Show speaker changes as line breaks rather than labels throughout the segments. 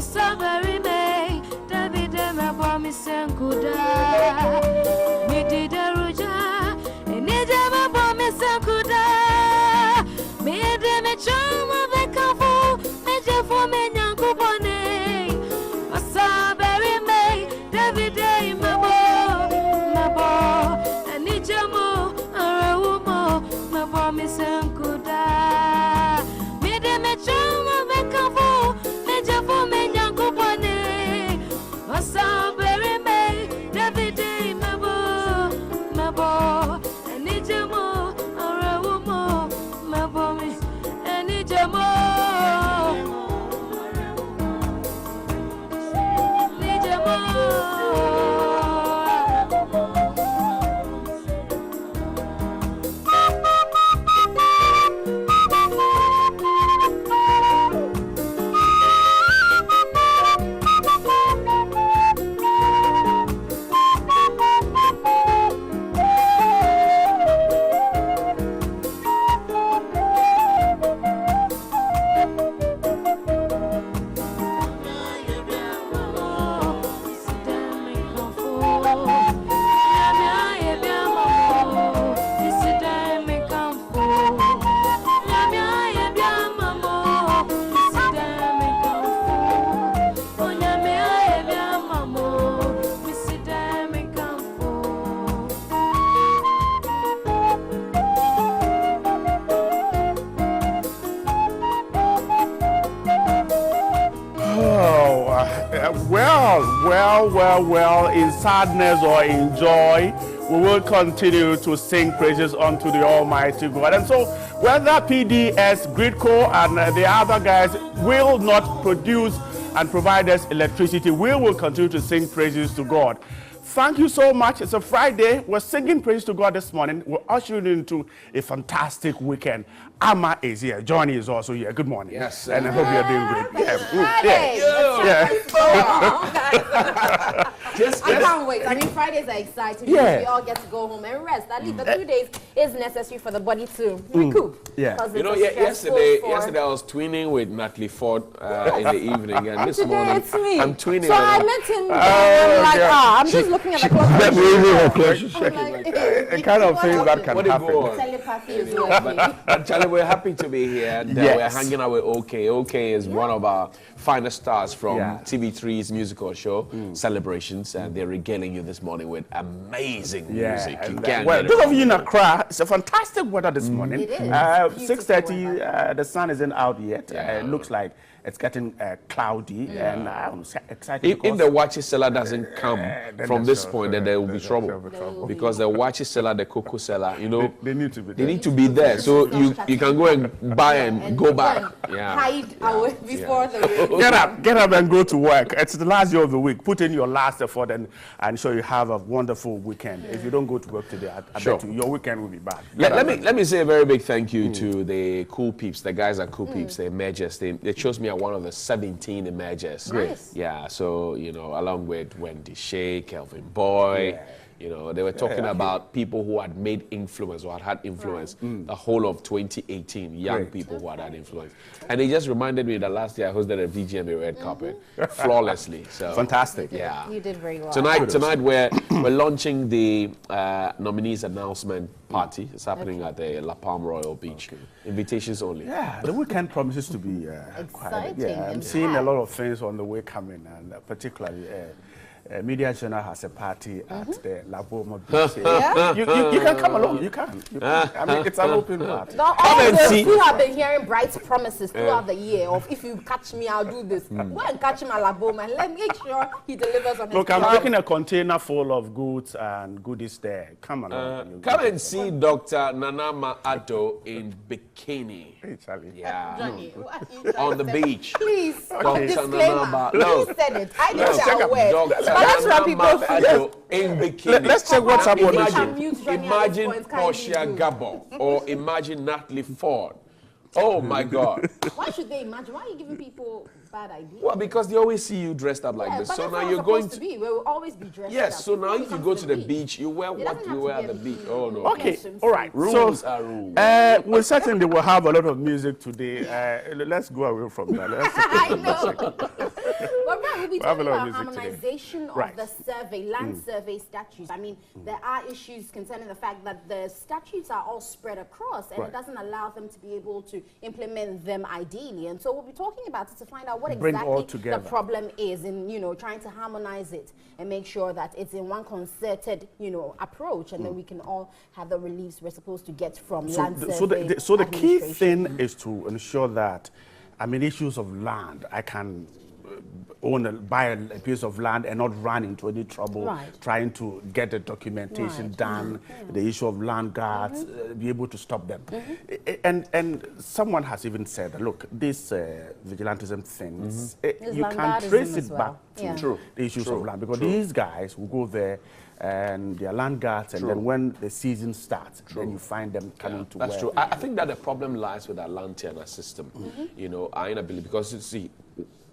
Masabari me, David me bomi senkuda. Me did a ruja, and Nidama bomi senkuda. Me de me chama vekafu, me jefo me nyanku bone. Masabari me, David me bo, and Nijamo, Arawumo, me bomi senkuda. Me de me chama vekafu, me jefo me nyanku bone. Masabari me, David me bo, and Nijamo, Arawumo, me bomi, and Nijamo.
Well, in sadness or in joy, we will continue to sing praises unto the Almighty God. And so, whether PDS, Gridco, and the other guys will not produce and provide us electricity, we will continue to sing praises to God. Thank you so much. It's a Friday. We're singing praise to God this morning. We're ushering into a fantastic weekend. Amma is here. Johnny is also here. Good morning.
Yes.
And I hope you're doing great.
I can't wait. I mean, Fridays are exciting because we all get to go home and rest. At least the 2 days is necessary for the body to recoup.
You know, yesterday I was twinning with Natalie Ford in the evening, and this morning
it's me.
I'm twinning.
So I met him. I'm like, I'm just looking at the clock.
The kind of things that can happen.
Telepathy is working.
But Charlie, we're happy to be here. And, we're hanging out with OK. OK is one of our finest stars from TV3's musical show, Celebrations, and they're regaling you this morning with amazing music.
Well, those of you in Accra, it's a fantastic weather this morning.
It is.
6:30, the sun isn't out yet. It looks like it's getting cloudy, and I'm excited.
If the Wachi seller doesn't come from this point, then there will be trouble. Because the Wachi seller, the cocoa seller, you know,
they need to be there.
They need to be there. So you can go and buy and go back.
Hide away before the rain.
Get up and go to work. It's the last day of the week. Put in your last effort and so you have a wonderful weekend. If you don't go to work today, I bet you, your weekend will be bad.
Let me say a very big thank you to the Cool Peeps. The guys at Cool Peeps, the emergers. They chose me at one of the 17 emergers.
Nice.
Yeah, so, you know, along with Wendy Shea, Kelvin Boy, you know, they were talking about people who had made influence or had influence the whole of 2018, young people who had influence. And they just reminded me that last year I hosted a VGMA red carpet flawlessly. So
fantastic.
Yeah.
You did very well.
Tonight we're launching the nominees announcement party. It's happening at the La Palm Royal Beach. Invitations only.
Yeah, the weekend promises to be quite.
Exciting.
I'm seeing a lot of things on the way coming, and particularly Media Channel has a party at the La Palma Beach. You can come along. You can. I mean, it's an open party.
All those who have been hearing bright promises throughout the year of if you catch me, I'll do this. Go and catch him at La Boma and let me make sure he delivers on his
Look, I'm taking a container full of goods and goodies there. Come along.
Come and see Dr. Nanama Addo in bikini.
Hey, Charlie.
Yeah.
Johnny,
on the beach.
Please,
Disclaimer.
Please said it. I didn't say a word. But let's wrap people
in bikini.
Let's check what's up on
Imagine Portia Gabon or imagine Natalie Ford. Oh my God.
Why should they imagine? Why are you giving people bad ideas?
Well, because they always see you dressed up like this.
But
so
that's
now
how
you're
it's
going
supposed to be. We will always be dressed up.
Yes, so now if you go to the beach, you wear what you wear at the beach. Oh no.
Okay, all right.
Rules are rules.
We certainly will have a lot of music today. Let's go away from that.
I know. we'll be talking about harmonization of
Right.
the survey, land survey statutes. I mean, there are issues concerning the fact that the statutes are all spread across, and it doesn't allow them to be able to implement them ideally. And so we'll be talking about it to find out what exactly the problem is in, you know, trying to harmonize it and make sure that it's in one concerted, you know, approach, and then we can all have the reliefs we're supposed to get from land survey.
So the key thing is to ensure that, I mean, issues of land, I can buy a piece of land and not run into any trouble trying to get the documentation done, the issue of land guards, be able to stop them. And someone has even said, look, this vigilantism things, you can trace it back to the issues of land, because these guys will go there and their land guards, and then when the season starts, then you find them coming to work.
That's true. I think that the problem lies with our land tenure system, you know, our inability, because you see,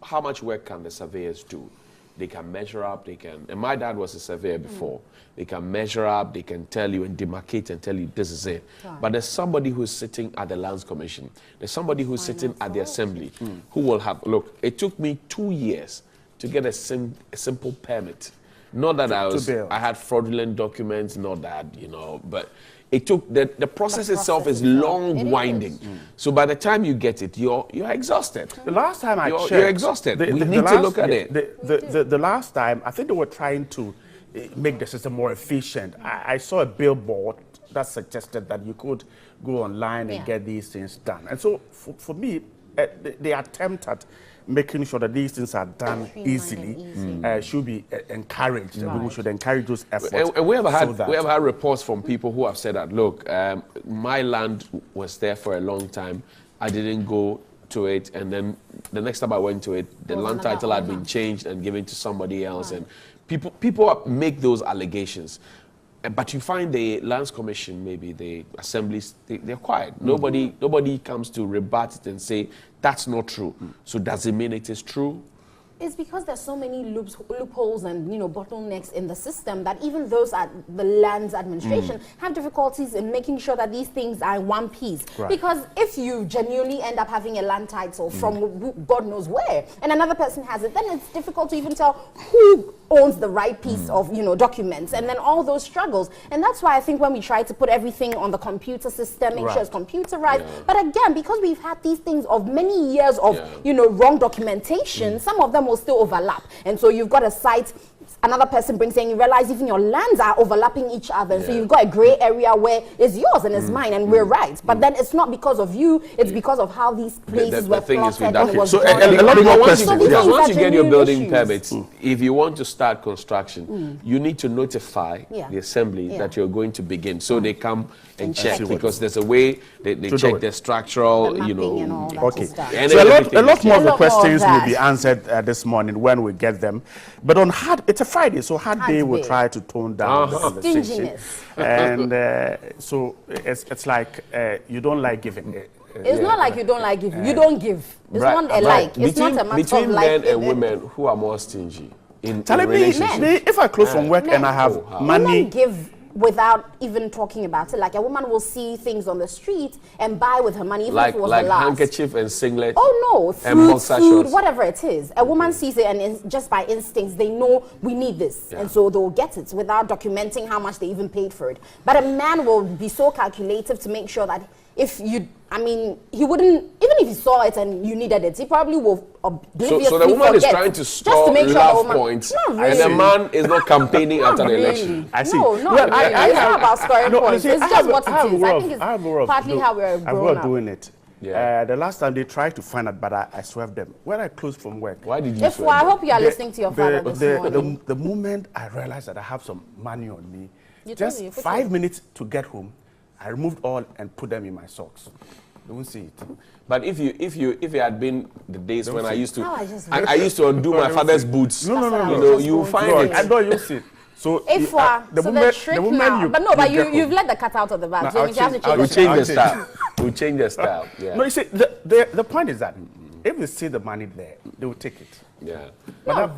how much work can the surveyors do? They can measure up, they can, and my dad was a surveyor before. They can measure up, they can tell you and demarcate and tell you this is it. But there's somebody who's sitting at the Lands Commission. There's somebody who's sitting at the Assembly who will have, look, it took me 2 years to get a simple permit. Not that I had fraudulent documents, not that, you know, but it took, the process itself is long, winding. So by the time you get it, you're exhausted.
The last time I checked,
you're exhausted. We need to look at it.
The last time, I think they were trying to make the system more efficient. I saw a billboard that suggested that you could go online and get these things done. And so for me, the attempt at making sure that these things are done easily should be encouraged. And we should encourage those efforts.
And we have had reports from people who have said that, look, my land was there for a long time. I didn't go to it, and then the next time I went to it, the land title had been changed and given to somebody else. And people make those allegations. But you find the Lands Commission, maybe the assemblies, they're quiet. Nobody comes to rebut it and say, that's not true. So does it mean it is true?
It's because there's so many loopholes and, you know, bottlenecks in the system that even those at the lands administration have difficulties in making sure that these things are in one piece. Because if you genuinely end up having a land title from God knows where, and another person has it, then it's difficult to even tell who owns the right piece of, you know, documents, and then all those struggles. And that's why I think when we try to put everything on the computer system, make sure it's computerized, but again, because we've had these things of many years of, you know, wrong documentation, some of them will still overlap. And so you've got a site, another person brings in, you realize even your lands are overlapping each other. And so you've got a gray area where it's yours and it's mine and we're right. But then it's not because of you, it's because of how these places were plotted and was
so a lot more questions.
Because once you get your building permits, if you want to start construction, you need to notify the assembly that you're going to begin. So they come and check, because there's a way they check the structural, you know.
Okay. So a lot more of the questions will be answered this morning when we get them. But on it's a Friday, so hard day will try to tone down the conversation. And so it's like you don't like giving.
It's not like you don't like giving. You don't give. It's not a like. It's not a matter of
between
like.
Men and women, who are more stingy in
relationship? If I close from work and I have money,
women give without even talking about it. Like a woman will see things on the street and buy with her money, even if it was the last.
Handkerchief and singlet.
Oh no, food, whatever it is. A woman sees it and just by instincts they know we need this, and so they'll get it without documenting how much they even paid for it. But a man will be so calculative to make sure that if you, I mean, he wouldn't, even if he saw it and you needed it, he probably will obliviously
So the woman is trying to score love points,
really.
And the man is not campaigning after the election.
I see.
No, not really. It's not about scoring points. It's just what it is. I think it's partly how we're grown up.
Doing it. The last time they tried to find out, but I swerved them. When I closed from work.
Why did you swerve
I hope you are listening to your father this morning.
The moment I realized that I have some money on me, just 5 minutes to get home, I removed all and put them in my socks. They won't see it.
But if it had been the days when I used to undo my father's boots, you know, you find it.
I know you see it. So
if the woman you've let the cat out of the bag. So you have to
change the style. We'll change the style. Yeah.
No, you see, the point is that if they see the money there, they will take it.
Yeah.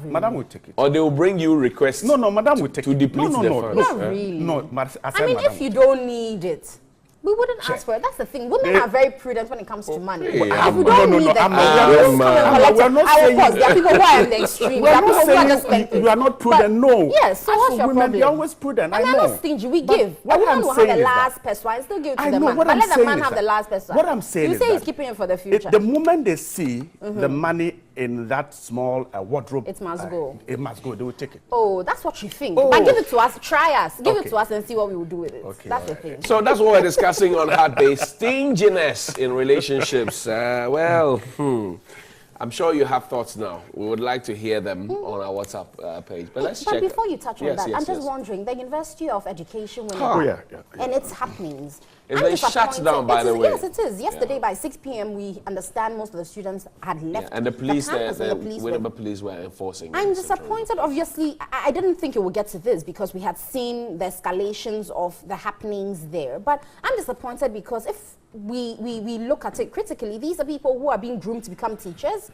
Madam will take it.
Or they will bring you requests.
No, Madam will take it.
To deplete the funds.
Not really.
No,
I mean, if you don't need it, We wouldn't ask for it. That's the thing. Women are very prudent when it comes to money. If we
no,
don't need
no,
them,
we're not saying
there are people who are in the extreme.
We're not saying you are not prudent, no.
Yes, so what's your problem?
They're always prudent, I know.
And they're not stingy, we give. A woman will have the last person, I still give it to the man. But let the man have the last person.
What I'm saying is
you say he's keeping it for the future.
The moment they see the money in that small wardrobe,
it must go.
It must go. They will take it.
Oh, that's what you think. But give it to us. Try us. Give it to us and see what we will do with it.
Okay,
that's the thing.
So that's what we're discussing on Hard Day. Stinginess in relationships. I'm sure you have thoughts now. We would like to hear them on our WhatsApp page. But let's check.
But before you touch on that, I'm just wondering, the University of Education, and its happenings.
Is they shut down, by the way?
Yes, it is. Yesterday by 6 p.m., we understand most of the students had left.
And the police,
the
police were enforcing.
I'm disappointed. Obviously, I didn't think it would get to this because we had seen the escalations of the happenings there. But I'm disappointed because if we look at it critically, these are people who are being groomed to become teachers.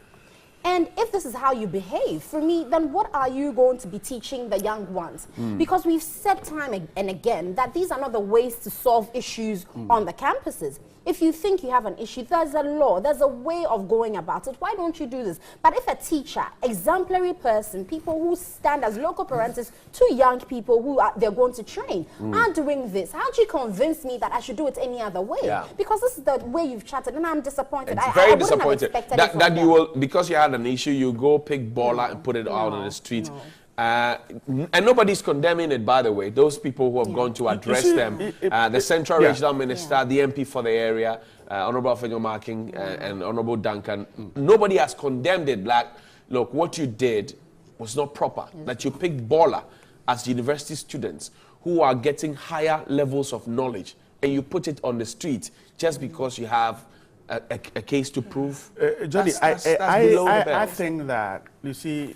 And if this is how you behave, for me, then what are you going to be teaching the young ones? Because we've said time and again that these are not the ways to solve issues on the campuses. If you think you have an issue, there's a law, there's a way of going about it. Why don't you do this? But if a teacher, exemplary person, people who stand as local parentis to young people who they're going to train are doing this, how do you convince me that I should do it any other way?
Yeah.
Because this is the way you've chatted, and I'm disappointed.
It's very
I
disappointed that you will, because you had an issue, you go pick baller and put it out on the street. And nobody's condemning it, by the way. Those people who have gone to address them, the Central Regional Minister, the MP for the area, Honorable Fenyo Marking and Honorable Duncan, nobody has condemned it. Like, look, what you did was not proper. That you picked baller as university students who are getting higher levels of knowledge, and you put it on the street just because you have a case to prove.
Johnny,
that's below the belt.
I think that, you see,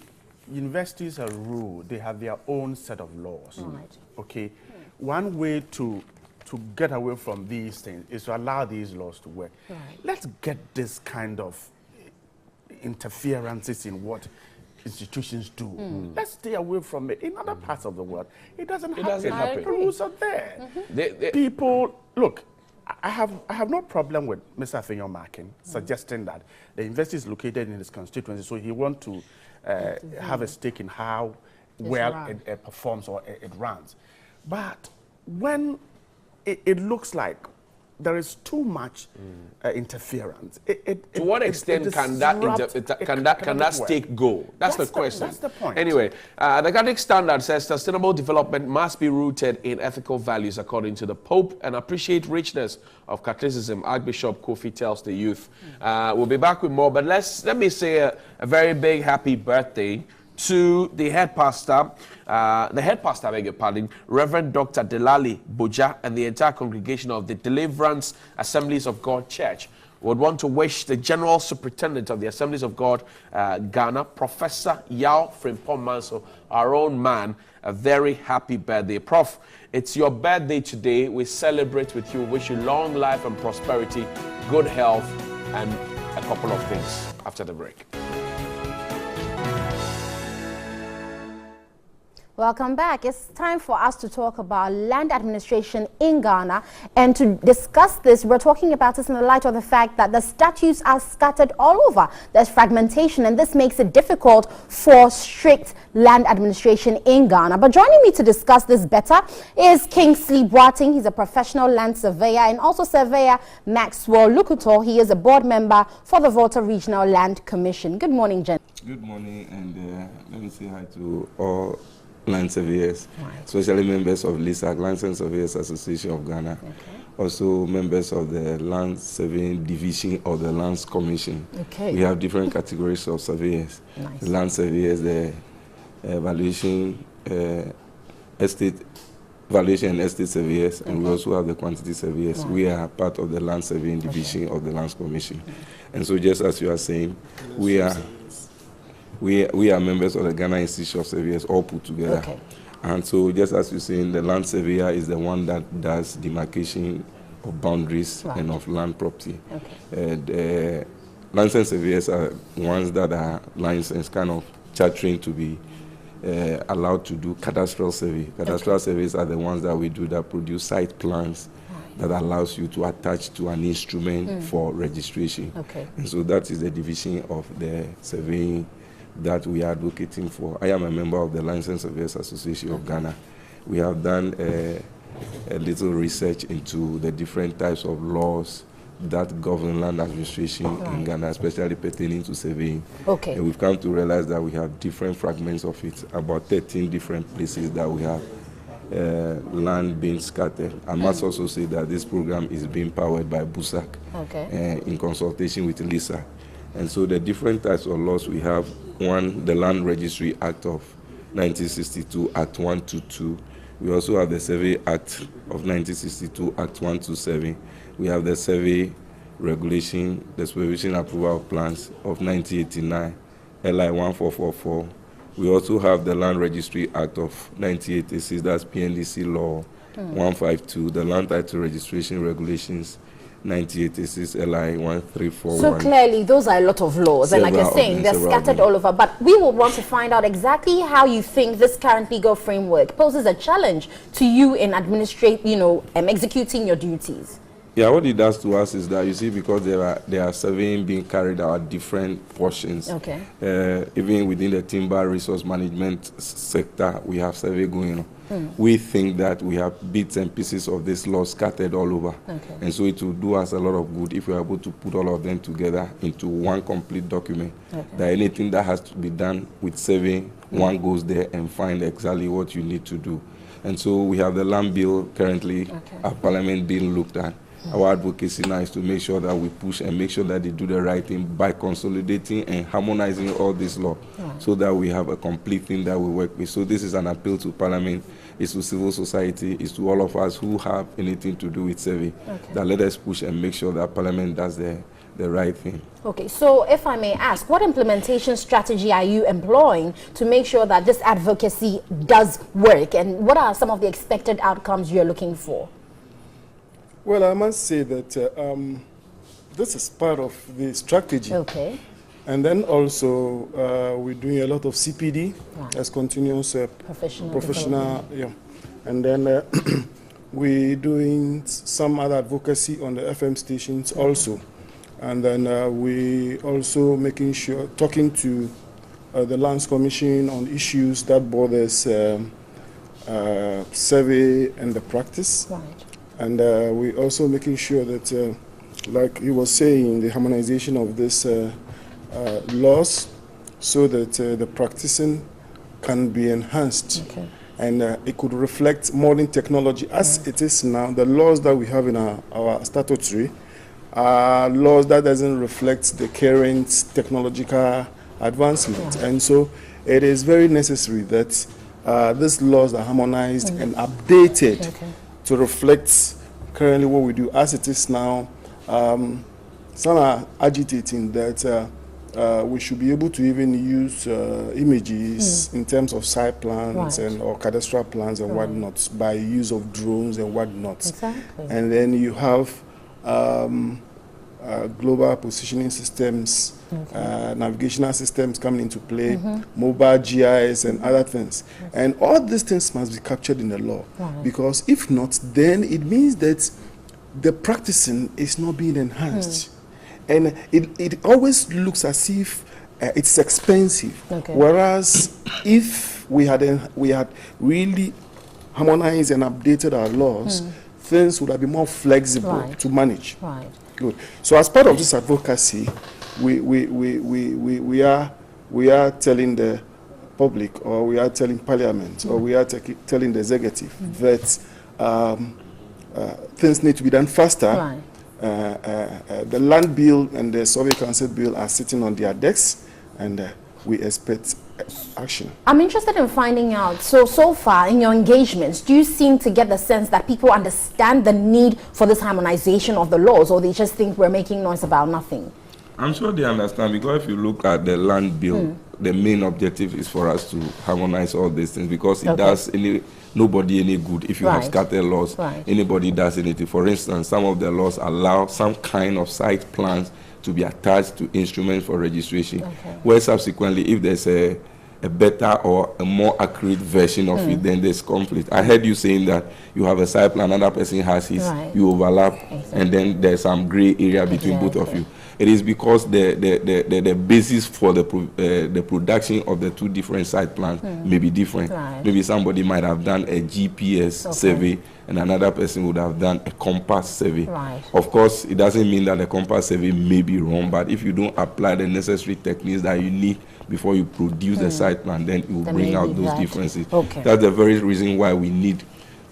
universities are ruled, they have their own set of laws.
Right.
Okay? One way to get away from these things is to allow these laws to work.
Right.
Let's get this kind of interferences in what institutions do. Let's stay away from it. In other parts of the world, it doesn't happen. The rules are there. People, look, I have no problem with Mr. Fenyo Marking suggesting that the university is located in his constituency, so he wants to have a stake in how well it performs or it runs. But when it looks like there is too much interference,
to what extent can that stake go? That's the question.
That's the point.
Anyway, the Catholic Standard says sustainable development must be rooted in ethical values according to the Pope and appreciate richness of Catholicism. Archbishop Kofi tells the youth. We'll be back with more, but let me say a very big happy birthday to the head pastor, I beg your pardon, Reverend Dr. Delali Boja, and the entire congregation of the Deliverance Assemblies of God Church. We would want to wish the General Superintendent of the Assemblies of God, Ghana, Professor Yao Frimpong Manso, our own man, a very happy birthday. Prof, it's your birthday today. We celebrate with you, wish you long life and prosperity, good health, and a couple of things after the break.
Welcome back. It's time for us to talk about land administration in Ghana. And to discuss this, we're talking about this in the light of the fact that the statutes are scattered all over. There's fragmentation, and this makes it difficult for strict land administration in Ghana. But joining me to discuss this better is Kingsley Boateng. He's a professional land surveyor, and also surveyor Maxwell Lukuto. He is a board member for the Volta Regional Land Commission. Good morning, Jen.
Good morning, and let me say hi to all land surveyors, especially members of LISAC, Land Surveyors Association of Ghana, also members of the Land Surveying Division of the Lands Commission. We have different categories of surveyors. The land surveyors, the valuation, estate valuation and estate surveyors, and we also have the quantity surveyors. We are part of the Land Surveying Division of the Lands Commission. And so just as you are saying, we are members of the Ghana Institute of Surveyors, all put together. And so just as you're saying, the land surveyor is the one that does demarcation of boundaries and of land property. The licensed surveyors are ones that are licensed, kind of chartering to be allowed to do cadastral survey. Cadastral surveys are the ones that we do that produce site plans that allows you to attach to an instrument for registration.
Okay.
And so that is the division of the surveying that we are advocating for. I am a member of the Licensed Surveyors Association of Ghana. We have done a little research into the different types of laws that govern land administration in Ghana, especially pertaining to surveying.
Okay.
And we've come to realize that we have different fragments of it, about 13 different places that we have land being scattered. I must also say that this program is being powered by BUSAC in consultation with LISA. And so the different types of laws we have, one, the Land Registry Act of 1962, Act 122. We also have the Survey Act of 1962, Act 127. We have the Survey Regulation, the Supervision Approval of Plans of 1989, LI 1444. We also have the Land Registry Act of 1986, that's PNDC Law 152, the Land Title Registration Regulations 1986, LI 1341.
So clearly, those are a lot of laws, and like you're saying, they're scattered all over. But we will want to find out exactly how you think this current legal framework poses a challenge to you in executing your duties.
Yeah, what it does to us is that, you see, because there are surveying being carried out at different portions.
Okay.
Even within the timber resource management sector, we have survey going on. We think that we have bits and pieces of this law scattered all over. Okay. And so it will do us a lot of good if we are able to put all of them together into one complete document. Okay. That anything that has to be done with surveying, one goes there and find exactly what you need to do. And so we have the land bill currently at Parliament being looked at. Our advocacy now is to make sure that we push and make sure that they do the right thing by consolidating and harmonizing all this law so that we have a complete thing that we work with. So this is an appeal to Parliament, it's to civil society, it's to all of us who have anything to do with survey, that let us push and make sure that Parliament does the right thing.
Okay, so if I may ask, what implementation strategy are you employing to make sure that this advocacy does work, and what are some of the expected outcomes you're looking for?
Well, I must say that this is part of the strategy.
Okay.
And then also we're doing a lot of CPD as continuous professional. Yeah. And then we're doing some other advocacy on the FM stations also. And then we also making sure, talking to the Lands Commission on issues that borders survey and the practice.
Right.
And we're also making sure that, like you were saying, the harmonization of these laws so that the practicing can be enhanced.
Okay.
And it could reflect modern technology as it is now. The laws that we have in our statutory are laws that doesn't reflect the current technological advancement. And so it is very necessary that these laws are harmonized and updated to reflect currently what we do as it is now. Some are agitating that we should be able to even use images in terms of site plans and or cadastral plans and whatnot by use of drones and whatnot.
Exactly.
And then you have global positioning systems, navigational systems coming into play, mobile GIS and other things. And all these things must be captured in the law. Because if not, then it means that the practicing is not being enhanced. And it always looks as if it's expensive. Whereas if we had really harmonized and updated our laws, things would have been more flexible to manage. Good. So as part of this advocacy, we are telling the public, or we are telling Parliament, or we are telling the executive that things need to be done faster. The land bill and the survey council bill are sitting on their desks, and we expect action.
I'm interested in finding out, so far in your engagements, do you seem to get the sense that people understand the need for this harmonization of the laws, or they just think we're making noise about nothing?
I'm sure they understand, because if you look at the land bill, the main objective is for us to harmonize all these things, because it does nobody any good if you have scattered laws. Anybody does anything. For instance, some of the laws allow some kind of site plans to be attached to instruments for registration, where subsequently, if there's a better or a more accurate version of it, then there's conflict. I heard you saying that you have a side plan, another person has his, you overlap, and then there's some gray area between both of you. It is because the basis for the production of the two different side plans may be different. Maybe somebody might have done a GPS survey and another person would have done a compass survey. Of course, it doesn't mean that the compass survey may be wrong, but if you don't apply the necessary techniques that you need before you produce the site plan, then it will bring out those differences. That's the very reason why we need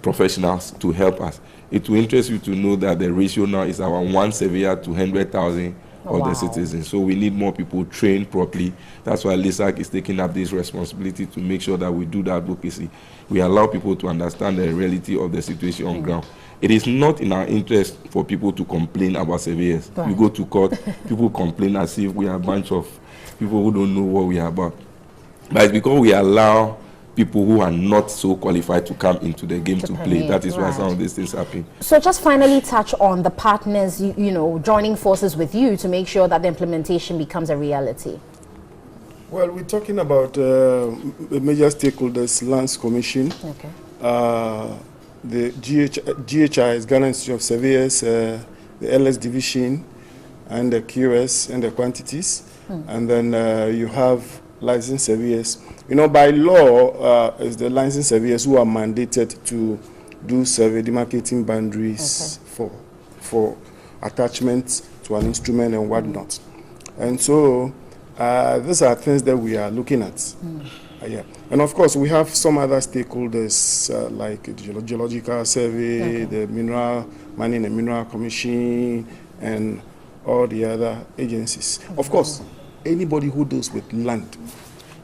professionals to help us. It will interest you to know that the ratio now is around 1 surveyor to 100,000 of the citizens. So we need more people trained properly. That's why LISAC is taking up this responsibility to make sure that we do the advocacy. We allow people to understand the reality of the situation on ground. It is not in our interest for people to complain about surveyors. You go to court, people complain as if we are a bunch of people who don't know what we are about. But it's because we allow people who are not so qualified to come into the game to play. That is why some of these things happen.
So just finally touch on the partners, you know, joining forces with you to make sure that the implementation becomes a reality.
Well, we're talking about the major stakeholders, Lands Commission, the GHI is Ghana Institute of Surveyors, the LS Division, and the QS and the quantities. And then you have licensed surveyors. You know, by law, it's the licensed surveyors who are mandated to do survey demarcating boundaries for attachments to an instrument and whatnot. And so these are things that we are looking at. And of course, we have some other stakeholders like the Geological Survey, the Mineral Mining and Mineral Commission, and all the other agencies. Of course, anybody who deals with land.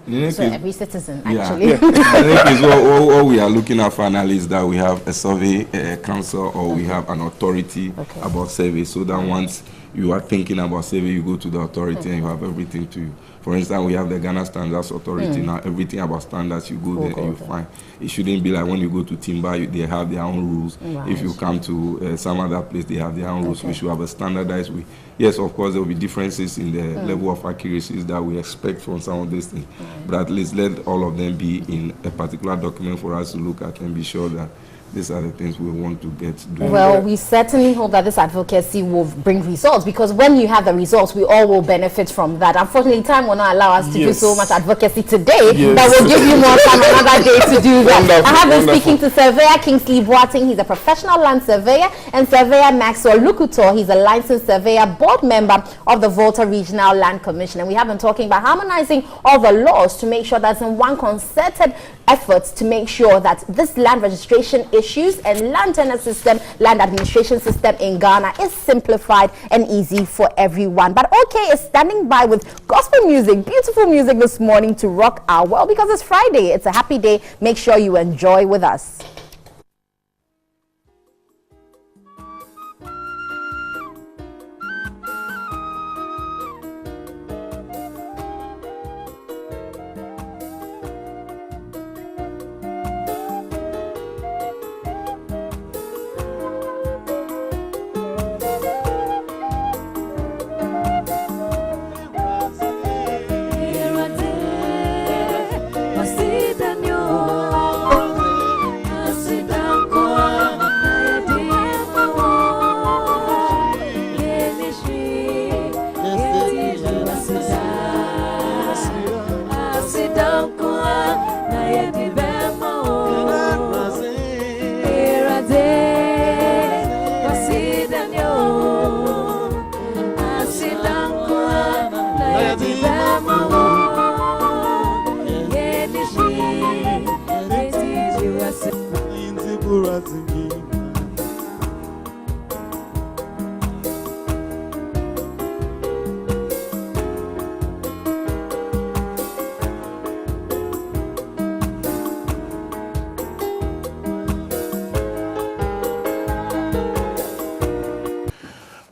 So every citizen, actually.
What we are looking at finally is that we have a survey council or we have an authority about survey, so that once you are thinking about survey, you go to the authority and you have everything to you. For instance, we have the Ghana Standards Authority now. Everything about standards, you go there and you find. It shouldn't be like when you go to Timber, they have their own rules. If you come to some other place, they have their own rules. We should have a standardized way. Yes, of course, there will be differences in the level of accuracies that we expect from some of these things. But at least let all of them be in a particular document for us to look at and be sure that these are the things we want to get done.
Well, we certainly hope that this advocacy will bring results, because when you have the results, we all will benefit from that. Unfortunately, time will not allow us to do so much advocacy today, but we'll give you more time another day to do that. I have been speaking to Surveyor Kingsley Boateng. He's a professional land surveyor, and Surveyor Maxwell Lukutor. He's a licensed surveyor, board member of the Volta Regional Land Commission. And we have been talking about harmonizing all the laws to make sure that's in one concerted efforts to make sure that this land registration issues and land tenure system, land administration system in Ghana is simplified and easy for everyone. But OK is standing by with gospel music, beautiful music this morning to rock our world, because it's Friday. It's a happy day. Make sure you enjoy with us.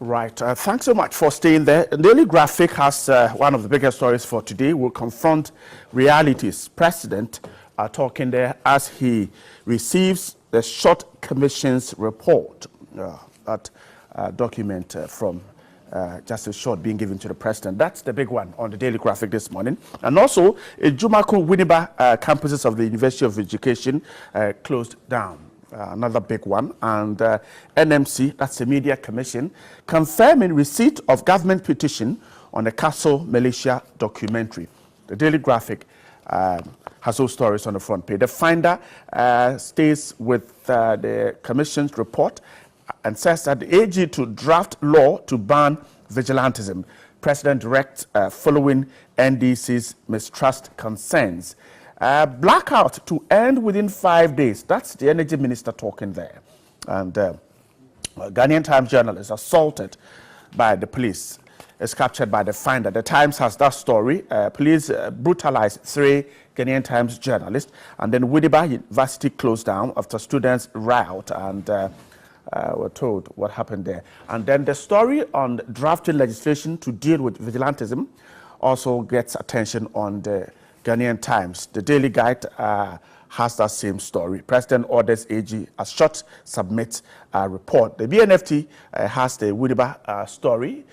Right, thanks so much for staying there. Daily Graphic has one of the biggest stories for today. We'll confront realities. President talking there as he receives the Short Commission's report, that document from just a short being given to the president. That's the big one on the Daily Graphic this morning. And also, Jumako Winneba campuses of the University of Education closed down. Another big one. And NMC, that's the Media Commission, confirming receipt of government petition on the Castle Malaysia documentary. The Daily Graphic has those stories on the front page. The Finder stays with the Commission's report and says that the AG to draft law to ban vigilantism. President directs following NDC's mistrust concerns. Blackout to end within 5 days. That's the Energy Minister talking there. And Ghanaian Times journalist assaulted by the police is captured by the Finder. The Times has that story. Police brutalized 3 Ghanaian Times journalists. And then Winneba University closed down after students riot, and were told what happened there. And then the story on drafting legislation to deal with vigilantism also gets attention on the Ghanaian Times. The Daily Guide has that same story. President orders AG as short submit a report. The BNFT has the Winneba story.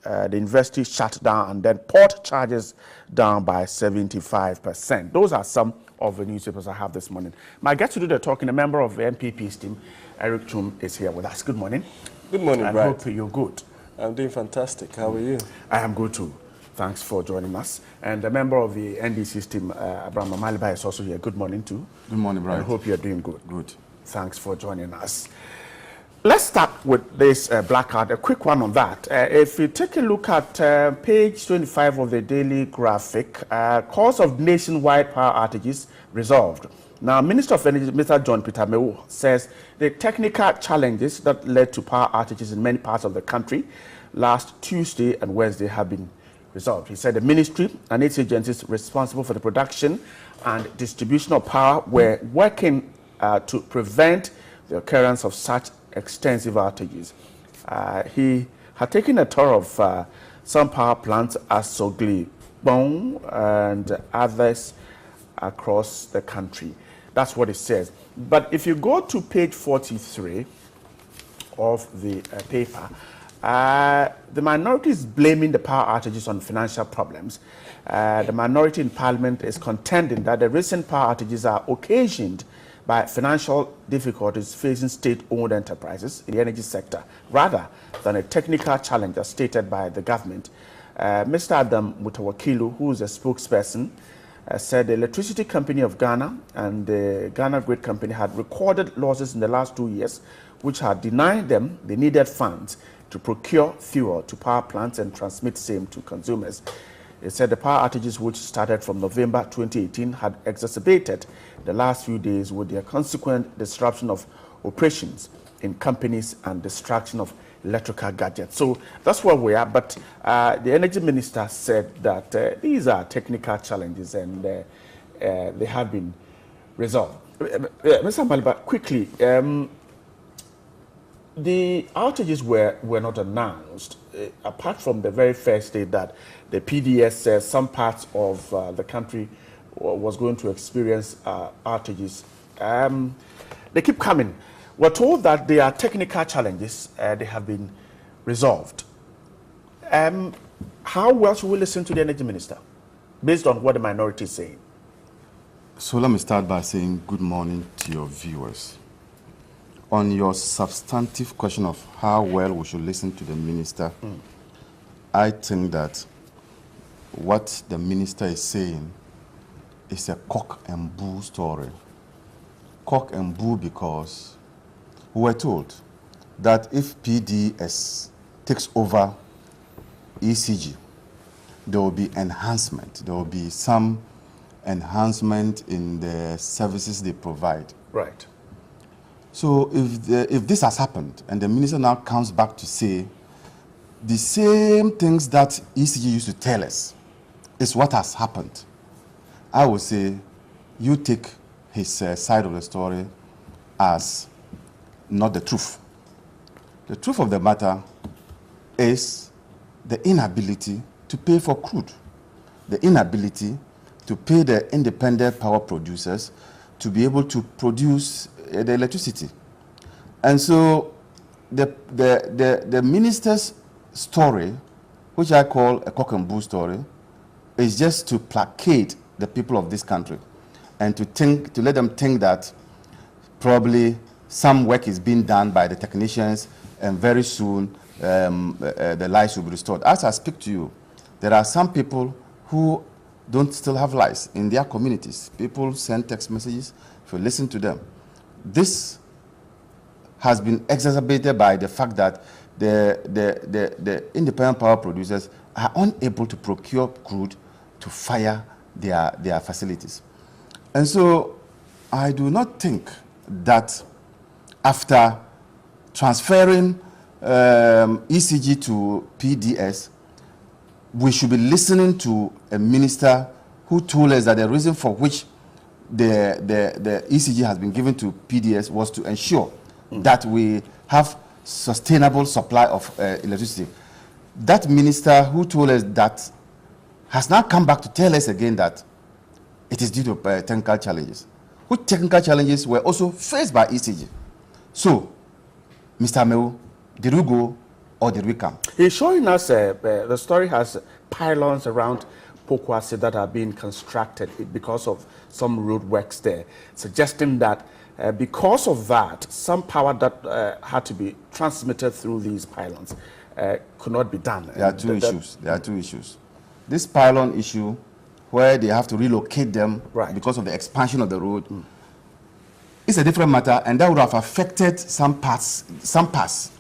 The university shut down, and then port charges down by 75%. Those are some of the newspapers I have this morning. My guest to do the talking, a member of the MPP's team, Eric Chum, is here with us. Good morning.
Good morning,
I
Brian.
hope you're good.
I'm doing fantastic. How are you?
I am good too. Thanks for joining us. And a member of the NDC's team, Abraham Amaliba, is also here. Good morning too.
Good morning, Brian.
I hope you're doing good.
Good.
Thanks for joining us. Let's start with this blackout, a quick one on that. If you take a look at page 25 of the Daily Graphic, cause of nationwide power outages resolved. Now, Minister of Energy, Mr. John Peter Mewu, says the technical challenges that led to power outages in many parts of the country last Tuesday and Wednesday have been resolved. He said the ministry and its agencies responsible for the production and distribution of power were working to prevent the occurrence of such extensive outages. He had taken a tour of some power plants at Sogli, Bong, and others across the country. That's what it says. But if you go to page 43 of the paper, the minority is blaming the power outages on financial problems. The minority in Parliament is contending that the recent power outages are occasioned by financial difficulties facing state-owned enterprises in the energy sector, rather than a technical challenge as stated by the government. Mr. Adam Mutawakilu, who is a spokesperson, said the Electricity Company of Ghana and the Ghana Grid Company had recorded losses in the last 2 years, which had denied them the needed funds to procure fuel to power plants and transmit same to consumers. It said the power outages, which started from November 2018, had exacerbated the last few days with their consequent disruption of operations in companies and destruction of electrical gadgets. So that's where we are. But the Energy Minister said that these are technical challenges and they have been resolved. Mr. Maliba, quickly, the outages were not announced, apart from the very first day that the PDS says some parts of the country was going to experience outages. They keep coming. We're told that there are technical challenges. They have been resolved. How well should we listen to the Energy Minister, based on what the minority is saying?
So let me start by saying good morning to your viewers. On your substantive question of how well we should listen to the minister, I think that what the minister is saying is a cock and bull story. Cock and bull because we were told that if PDS takes over ECG, there will be enhancement. There will be some enhancement in the services they provide.
Right.
So if this has happened and the minister now comes back to say the same things that ECG used to tell us is what has happened, I would say you take his side of the story as not the truth. The truth of the matter is the inability to pay for crude, the inability to pay the independent power producers to be able to produce the electricity. And so the minister's story, which I call a cock and bull story, is just to placate the people of this country and to let them think that probably some work is being done by the technicians and very soon the lives will be restored. As I speak to you, there are some people who don't still have lights in their communities. People send text messages. If you listen to them, this has been exacerbated by the fact that the independent power producers are unable to procure crude to fire their facilities. And so I do not think that after transferring ECG to PDS, we should be listening to a minister who told us that the reason for which the ECG has been given to PDS was to ensure that we have sustainable supply of electricity. That minister who told us that has now come back to tell us again that it is due to technical challenges. Which technical challenges were also faced by ECG. So, Mr. Ameo, did we go or did we come?
He's showing us, the story has pylons around Pokwase that are being constructed because of some road works there, suggesting that because of that, some power that had to be transmitted through these pylons could not be done.
There are two issues. There are two issues. This pylon issue, where they have to relocate them because of the expansion of the road, it's a different matter, and that would have affected some parts.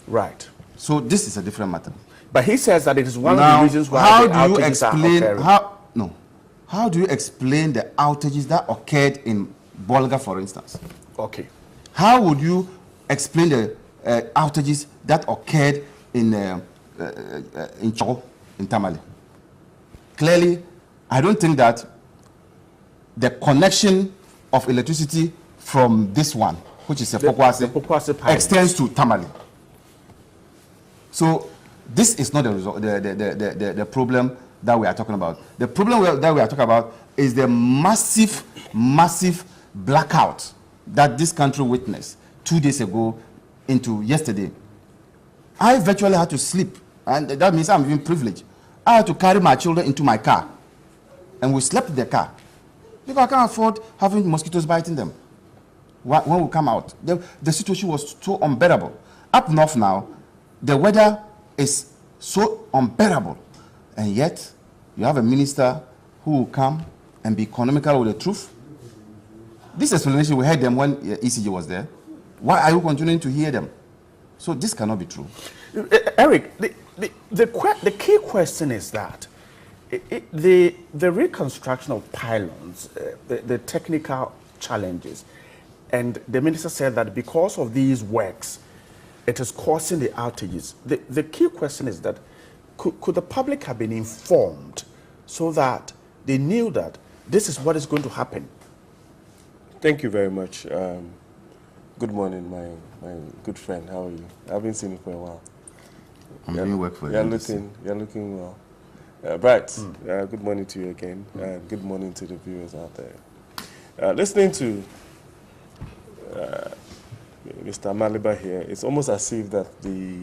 Right.
So this is a different matter.
But he says that it is one
Now,
of the reasons why
how
the
do you
outages are
explain
occurring.
how do you explain the outages that occurred in Bolga, for instance?
Okay.
How would you explain the outages that occurred in Chogo, in Tamale? Clearly, I don't think that the connection of electricity from this one, which is a Pokwase, extends to Tamale. So this is not the problem that we are talking about. The problem that we are talking about is the massive blackout that this country witnessed 2 days ago into yesterday. I virtually had to sleep, and that means I'm even privileged. I had to carry my children into my car, and we slept in the car because I can't afford having mosquitoes biting them when we come out. The situation was so unbearable. Up north now, the weather is so unbearable, and yet you have a minister who will come and be economical with the truth. This explanation, we heard them when ECG was there. Why are you continuing to hear them? So this cannot be true.
Eric, the key question is that the reconstruction of pylons, the technical challenges, and the minister said that because of these works, it is causing the outages. The key question is that could the public have been informed so that they knew that this is what is going to happen?
Thank you very much. Good morning, my good friend. How are you? I haven't seen you for a while.
I'm doing work for you.
You're looking well. Bright, good morning to you again. Good morning to the viewers out there. Listening to Mr. Maliba here, it's almost as if that the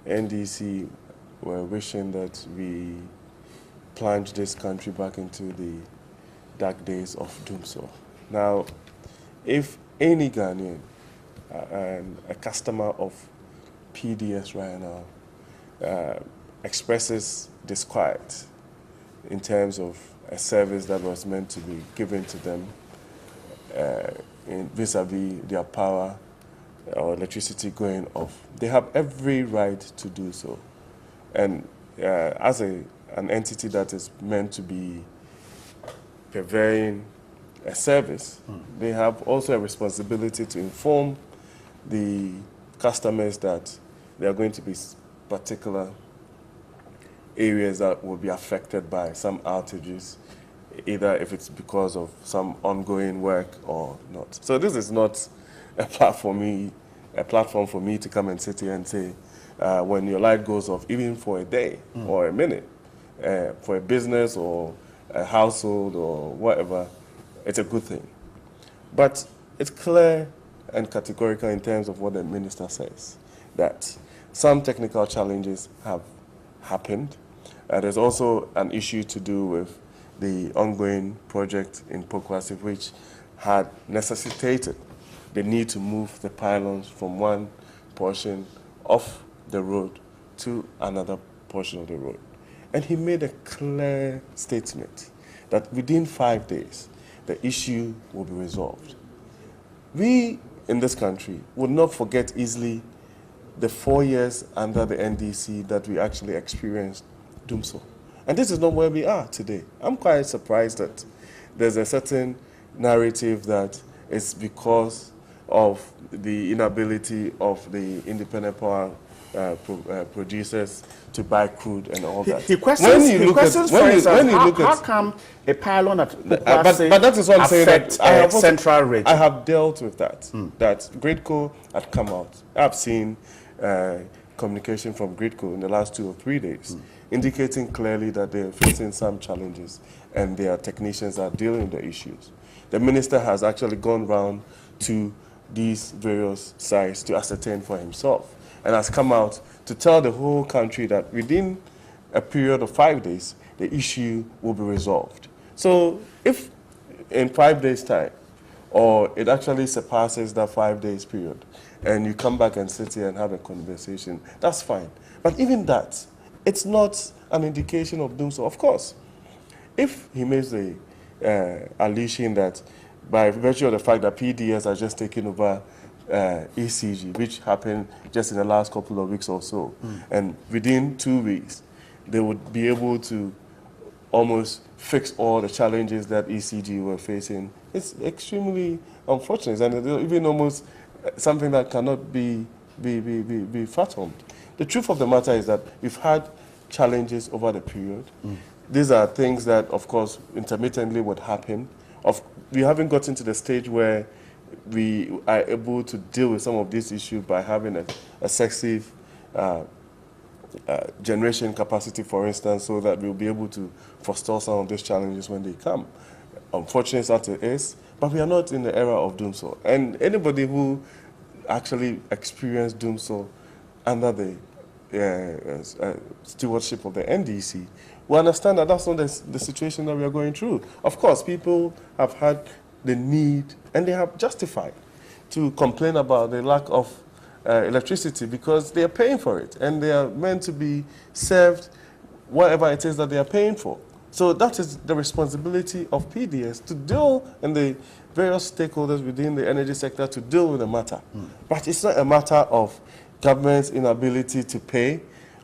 NDC were wishing that we plunge this country back into the dark days of doomsday. Now, if any Ghanaian and a customer of PDS right now expresses disquiet in terms of a service that was meant to be given to them vis-a-vis their power or electricity going off, they have every right to do so. And as an entity that is meant to be purveying a service, they have also a responsibility to inform the customers that there are going to be particular areas that will be affected by some outages, either if it's because of some ongoing work or not. So this is not a platform for me to come and sit here and say, when your light goes off, even for a day or a minute, for a business or a household or whatever, it's a good thing. But it's clear and categorical in terms of what the minister says, that some technical challenges have happened. There's also an issue to do with the ongoing project in Pokwasi, which had necessitated the need to move the pylons from one portion of the road to another portion of the road. And he made a clear statement that within 5 days, the issue will be resolved. We in this country would not forget easily the 4 years under the NDC that we actually experienced Dumso. And this is not where we are today. I'm quite surprised that there's a certain narrative that it's because of the inability of the independent power producers to buy crude and all that.
He questions, how come a pylon at Pokwasi
but that is what I'm saying, that
central region?
I have dealt with that. That Gridco had come out. I've seen communication from Gridco in the last 2 or 3 days, indicating clearly that they're facing some challenges and their technicians are dealing with the issues. The minister has actually gone round to these various sites to ascertain for himself and has come out to tell the whole country that within a period of 5 days, the issue will be resolved. So if in 5 days' time, or it actually surpasses that 5 days period, and you come back and sit here and have a conversation, that's fine. But even that, it's not an indication of doom. So of course, if he makes the allegation that by virtue of the fact that PDS are just taking over ECG, which happened just in the last couple of weeks or so, and within 2 weeks, they would be able to almost fix all the challenges that ECG were facing. It's extremely unfortunate, and even almost something that cannot be fathomed. The truth of the matter is that we've had challenges over the period. These are things that, of course, intermittently would happen. We haven't gotten to the stage where we are able to deal with some of these issues by having a excessive generation capacity, for instance, so that we'll be able to forestall some of these challenges when they come. Unfortunately, that it is, but we are not in the era of doomsday. And anybody who actually experienced doomsday under the stewardship of the NDC will understand that that's not the situation that we are going through. Of course, people have had the need, and they have justified, to complain about the lack of electricity because they are paying for it, and they are meant to be served whatever it is that they are paying for. So that is the responsibility of PDS to deal, and the various stakeholders within the energy sector to deal with the matter. But it's not a matter of government's inability to pay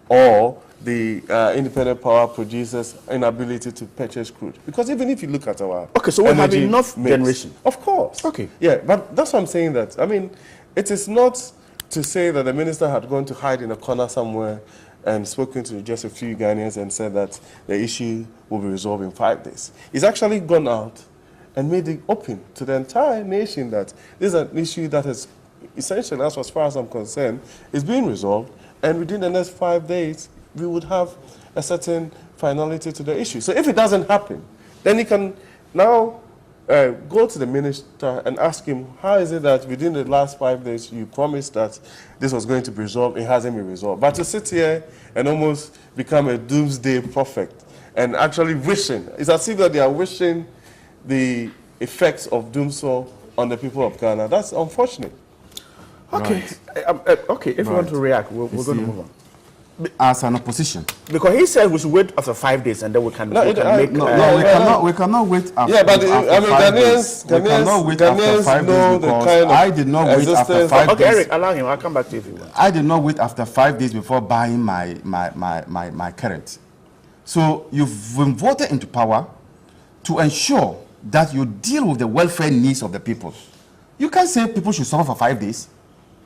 or the independent power producers' inability to purchase crude. Because even if you look at our
so we have enough generation.
Of course.
Okay.
Yeah, but that's why I'm saying that. I mean, it is not to say that the minister had gone to hide in a corner somewhere and spoken to just a few Ghanaians and said that the issue will be resolved in 5 days. He's actually gone out and made it open to the entire nation that this is an issue that is essentially, as far as I'm concerned, is being resolved, and within the next 5 days, we would have a certain finality to the issue. So if it doesn't happen, then he can now go to the minister and ask him, how is it that within the last 5 days you promised that this was going to be resolved, it hasn't been resolved. But to sit here and almost become a doomsday prophet and actually wishing, it's as if that they are wishing the effects of doomsday on the people of Ghana. That's unfortunate.
Okay, okay. If you want to react, we're going to move on.
As an opposition,
because he said we should wait after 5 days and then we can make.
We cannot wait after.
Yeah, but Ghanaians
cannot wait after 5 days because I did not wait after 5 days.
Okay, Eric, allow him. I'll come back to you if you want.
I did not wait after 5 days before buying my current. So you've been voted into power to ensure that you deal with the welfare needs of the people. You can't say people should suffer for 5 days.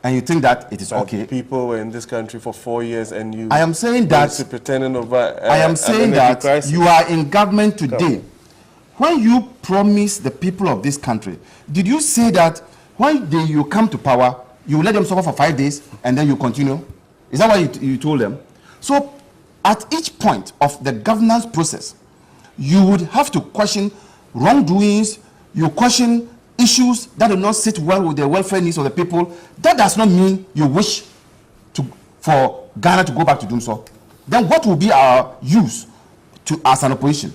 And you think that it is okay?
People were in this country for 4 years, and you.
I am saying that.
Pretending over.
I am saying that crisis. You are in government today. When you promise the people of this country, did you say that when you come to power, you let them suffer for 5 days and then you continue? Is that what you told them? So, at each point of the governance process, you would have to question wrongdoings. You question issues that do not sit well with the welfare needs of the people. That does not mean you wish for Ghana to go back to doom so, then what will be our use as an opposition?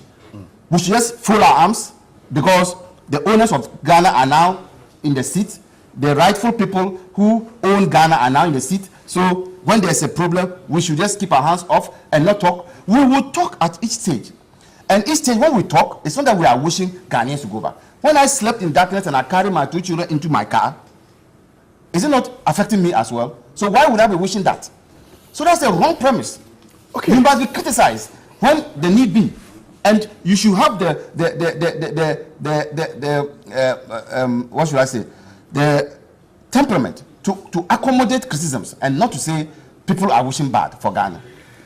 We should just fold our arms because the owners of Ghana are now in the seat. The rightful people who own Ghana are now in the seat. So when there's a problem, we should just keep our hands off and not talk. We will talk at each stage. And each stage, when we talk, it's not that we are wishing Ghanaians to go back. When I slept in darkness and I carried my 2 children into my car, is it not affecting me as well? So why would I be wishing that? So that's the wrong premise. Okay. You must be criticized when the need be. And you should have what should I say? The temperament to accommodate criticisms and not to say people are wishing bad for Ghana.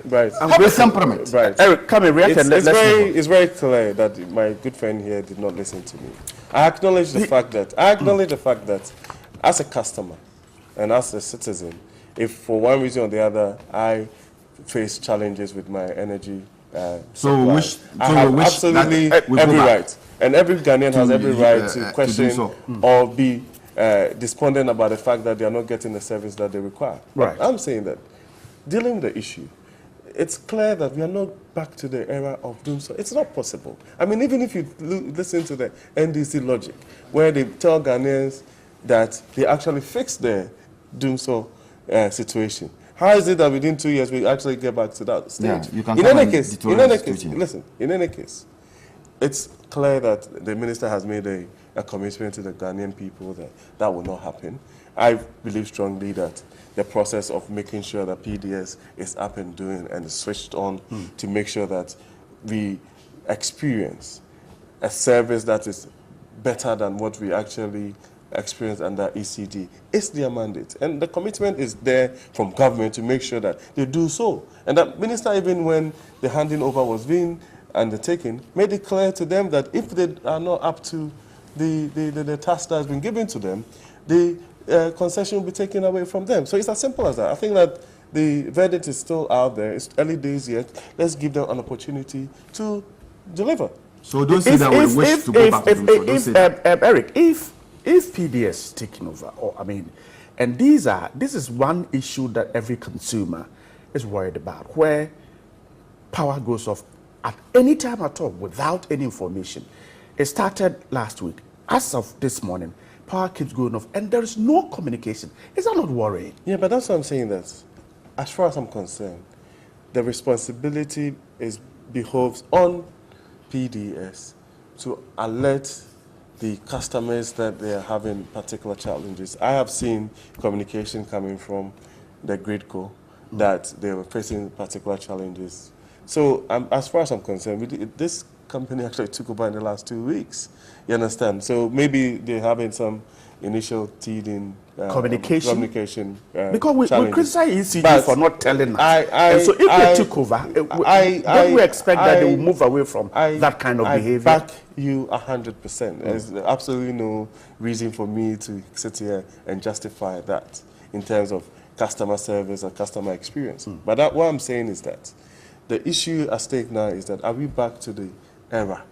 Right.
Have a temperament.
Right.
Eric, come and react.
It's very clear that my good friend here did not listen to me. I acknowledge the fact that as a customer and as a citizen, if for one reason or the other I face challenges with my energy supply, I have absolutely every right, and every Ghanaian has every right to question or be despondent about the fact that they are not getting the service that they require.
Right.
I'm saying that dealing with the issue, it's clear that we are not back to the era of doom so. It's not possible. I mean, even if you listen to the NDC logic, where they tell Ghanaians that they actually fix their doom so situation, how is it that within 2 years we actually get back to that stage?
Yeah, you can
in any case, it's clear that the minister has made a commitment to the Ghanaian people that will not happen. I believe strongly that the process of making sure that PDS is up and doing and switched on to make sure that we experience a service that is better than what we actually experience under ECD is their mandate. And the commitment is there from government to make sure that they do so. And that minister, even when the handing over was being undertaken, made it clear to them that if they are not up to the task that has been given to them, the concession will be taken away from them. So it's as simple as that. I think that the verdict is still out there. It's early days yet. Let's give them an opportunity to deliver.
So don't say that we wish to go back to doom so.
Eric, if PDS is taking over, or I mean, and this is one issue that every consumer is worried about, where power goes off at any time at all without any information. It started last week. As of this morning, power keeps going off, and there is no communication. Is that not worrying?
Yeah, but that's what I'm saying. That, as far as I'm concerned, the responsibility behoves on PDS to alert the customers that they are having particular challenges. I have seen communication coming from the Gridco that they were facing particular challenges. So as far as I'm concerned, this company actually took over in the last 2 weeks. You understand? So maybe they're having some initial teething communication
because we criticize ECG for not telling us. And so if they took over, then we expect that they will move away from that kind of behavior.
I back you 100%. There's absolutely no reason for me to sit here and justify that in terms of customer service or customer experience. But what I'm saying is that the issue at stake now is that are we back to the era,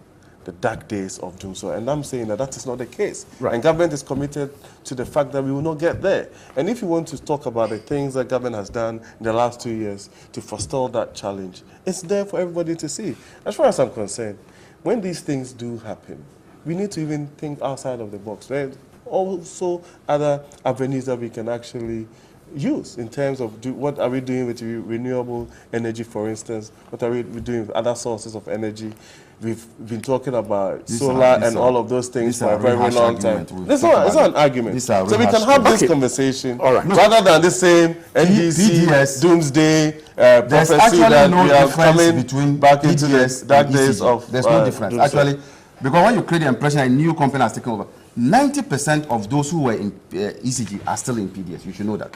the dark days of doom so? And I'm saying that is not the case. Right. And government is committed to the fact that we will not get there. And if you want to talk about the things that government has done in the last 2 years to forestall that challenge, it's there for everybody to see. As far as I'm concerned, when these things do happen, we need to even think outside of the box. There's also other avenues that we can actually use in terms of what are we doing with renewable energy, for instance? What are we doing with other sources of energy? We've been talking about solar and all of those things for a very long time. It's not an argument. So we can have this conversation rather than the same NDC, doomsday, prophecy that we are coming
between
back into the dark days of
There's no difference. Actually, because when you create the impression a new company has taken over, 90% of those who were in ECG are still in PDS. You should know that.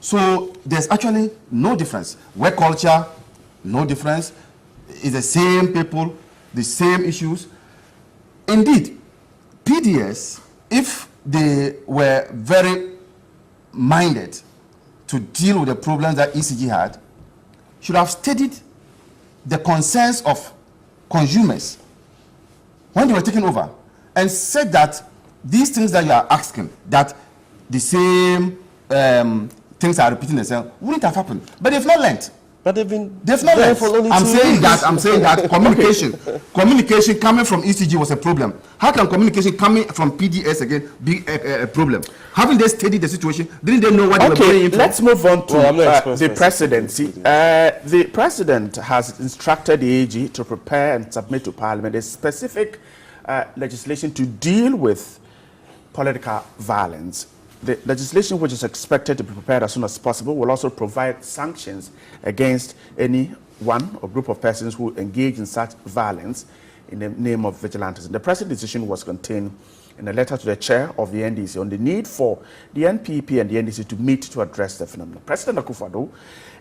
So there's actually no difference. Work culture, no difference. It's the same people, the same issues. Indeed, PDS, if they were very minded to deal with the problems that ECG had, should have studied the concerns of consumers when they were taking over and said that these things that you are asking, that the same things are repeating themselves, wouldn't have happened. But they've not learnt.
But they've not
learnt. I'm saying that communication coming from ECG was a problem. How can communication coming from PDS again be a problem? Haven't they studied the situation? Didn't they know what they were going into?
Let's move on to the presidency. The president has instructed the AG to prepare and submit to Parliament a specific legislation to deal with political violence. The legislation, which is expected to be prepared as soon as possible, will also provide sanctions against any one or group of persons who engage in such violence in the name of vigilantism. The president's decision was contained in a letter to the chair of the NDC on the need for the NPP and the NDC to meet to address the phenomenon. President Akufo-Addo,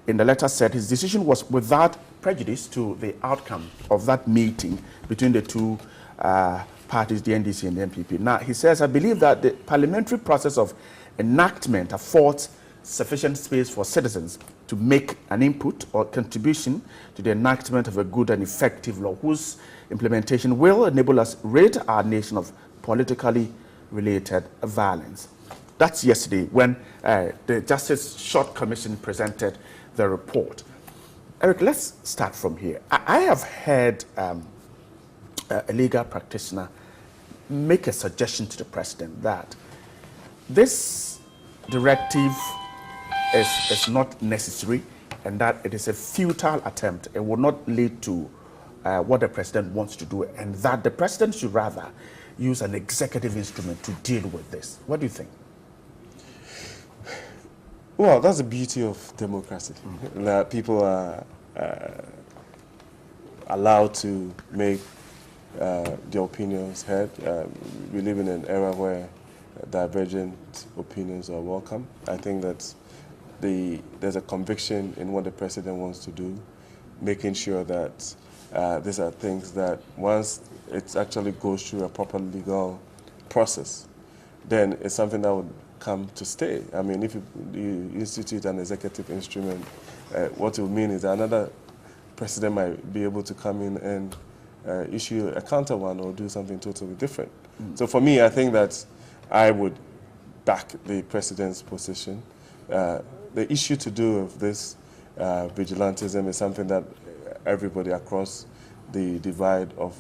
in the letter, said his decision was without prejudice to the outcome of that meeting between the two parties, the NDC and the NPP. Now, he says, I believe that the parliamentary process of enactment affords sufficient space for citizens to make an input or contribution to the enactment of a good and effective law whose implementation will enable us to rid our nation of politically related violence. That's yesterday when the Justice Short Commission presented the report. Eric, let's start from here. I have heard a legal practitioner make a suggestion to the president that this directive is not necessary and that it is a futile attempt. It will not lead to what the president wants to do, and that the president should rather use an executive instrument to deal with this. What do you think?
Well, that's the beauty of democracy, that people are allowed to make their opinions heard. We live in an era where divergent opinions are welcome. I think that there's a conviction in what the president wants to do, making sure that these are things that once it actually goes through a proper legal process, then it's something that would come to stay. I mean, if you institute an executive instrument, what it will mean is that another president might be able to come in and issue a counter one or do something totally different. So for me, I think that I would back the president's position. The issue to do with this vigilantism is something that everybody across the divide of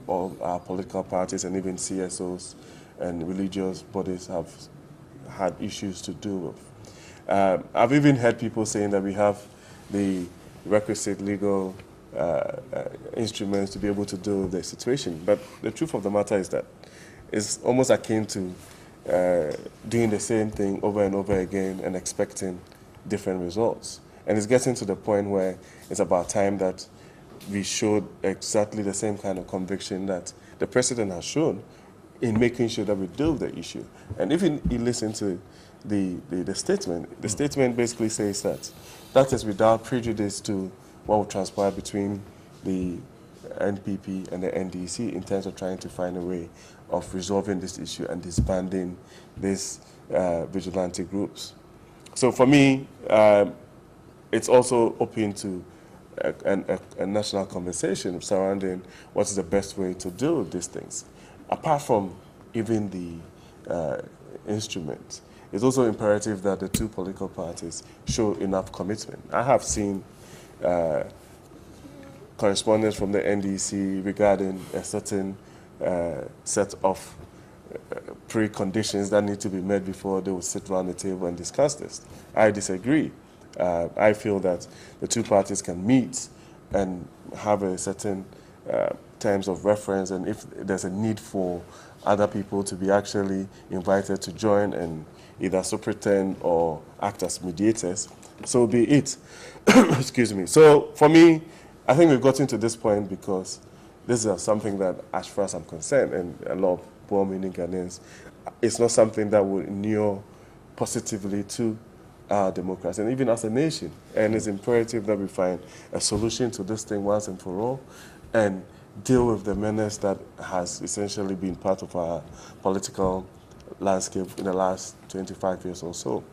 all our political parties and even CSOs and religious bodies have had issues to do with. I've even heard people saying that we have the requisite legal instruments to be able to deal with the situation. But the truth of the matter is that it's almost akin to doing the same thing over and over again and expecting different results. And it's getting to the point where it's about time that we showed exactly the same kind of conviction that the president has shown in making sure that we deal with the issue. And if you listen to the statement, the statement basically says that is without prejudice to what will transpire between the NPP and the NDC in terms of trying to find a way of resolving this issue and disbanding these vigilante groups. So for me, it's also open to a national conversation surrounding what is the best way to deal with these things. Apart from even the instruments, it's also imperative that the two political parties show enough commitment. I have seen correspondence from the NDC regarding a certain set of preconditions that need to be met before they will sit around the table and discuss this. I disagree. I feel that the two parties can meet and have a certain terms of reference, and if there's a need for other people to be actually invited to join and either superintend or act as mediators, so be it. Excuse me. So for me, I think we've gotten to this point because this is something that, as far as I'm concerned, and a lot of well-meaning Ghanaians, it's not something that will inure positively to our democracy, and even as a nation. And it's imperative that we find a solution to this thing once and for all, and deal with the menace that has essentially been part of our political landscape in the last 25 years or so.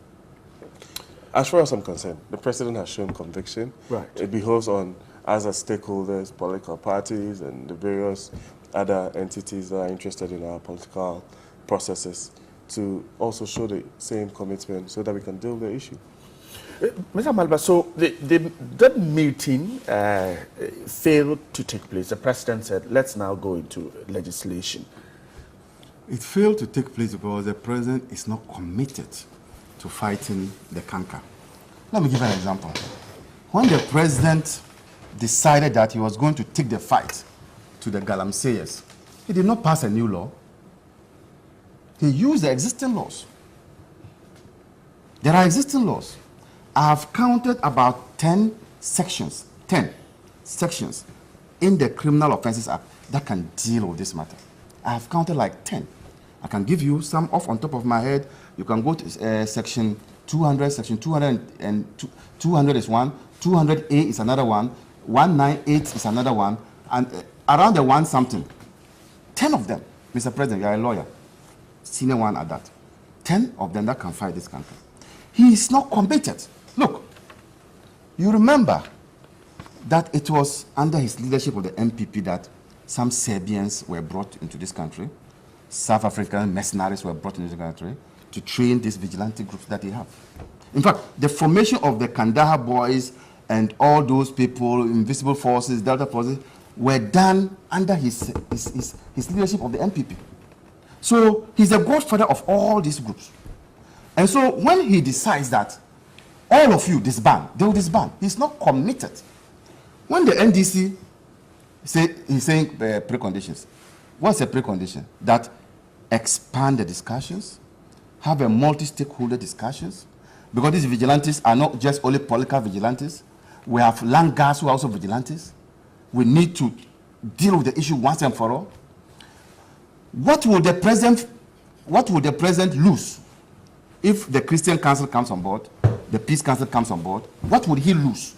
As far as I'm concerned, the president has shown conviction.
Right.
It behoves on us as stakeholders, political parties, and the various other entities that are interested in our political processes to also show the same commitment so that we can deal with the issue.
Mr. Malba, so that meeting failed to take place. The president said, let's now go into legislation.
It failed to take place because the president is not committed to fighting the canker. Let me give an example. When the president decided that he was going to take the fight to the galamseyers, he did not pass a new law. He used the existing laws. There are existing laws. I have counted about 10 sections in the Criminal Offences Act that can deal with this matter. I have counted like 10. I can give you some off on top of my head. You can go to section 200, section 200 and 200 is one, 200A is another one, 198 is another one, and around the one something. 10 of them, Mr. President, you are a lawyer, senior one at that. 10 of them that can fight this canker. He is not committed. Look, you remember that it was under his leadership of the MPP that some Serbians were brought into this country, South African mercenaries were brought into the country to train these vigilante groups that he have. In fact, the formation of the Kandahar boys and all those people, invisible forces, Delta forces, were done under his leadership of the MPP. So he's the godfather of all these groups. And so when he decides that all of you disband, they will disband. He's not committed. When the NDC he's saying preconditions. What's a precondition? That expand the discussions, have a multi-stakeholder discussions, because these vigilantes are not just only political vigilantes. We have land guards who are also vigilantes. We need to deal with the issue once and for all. What will the president lose if the Christian Council comes on board, the Peace Council comes on board? What would he lose?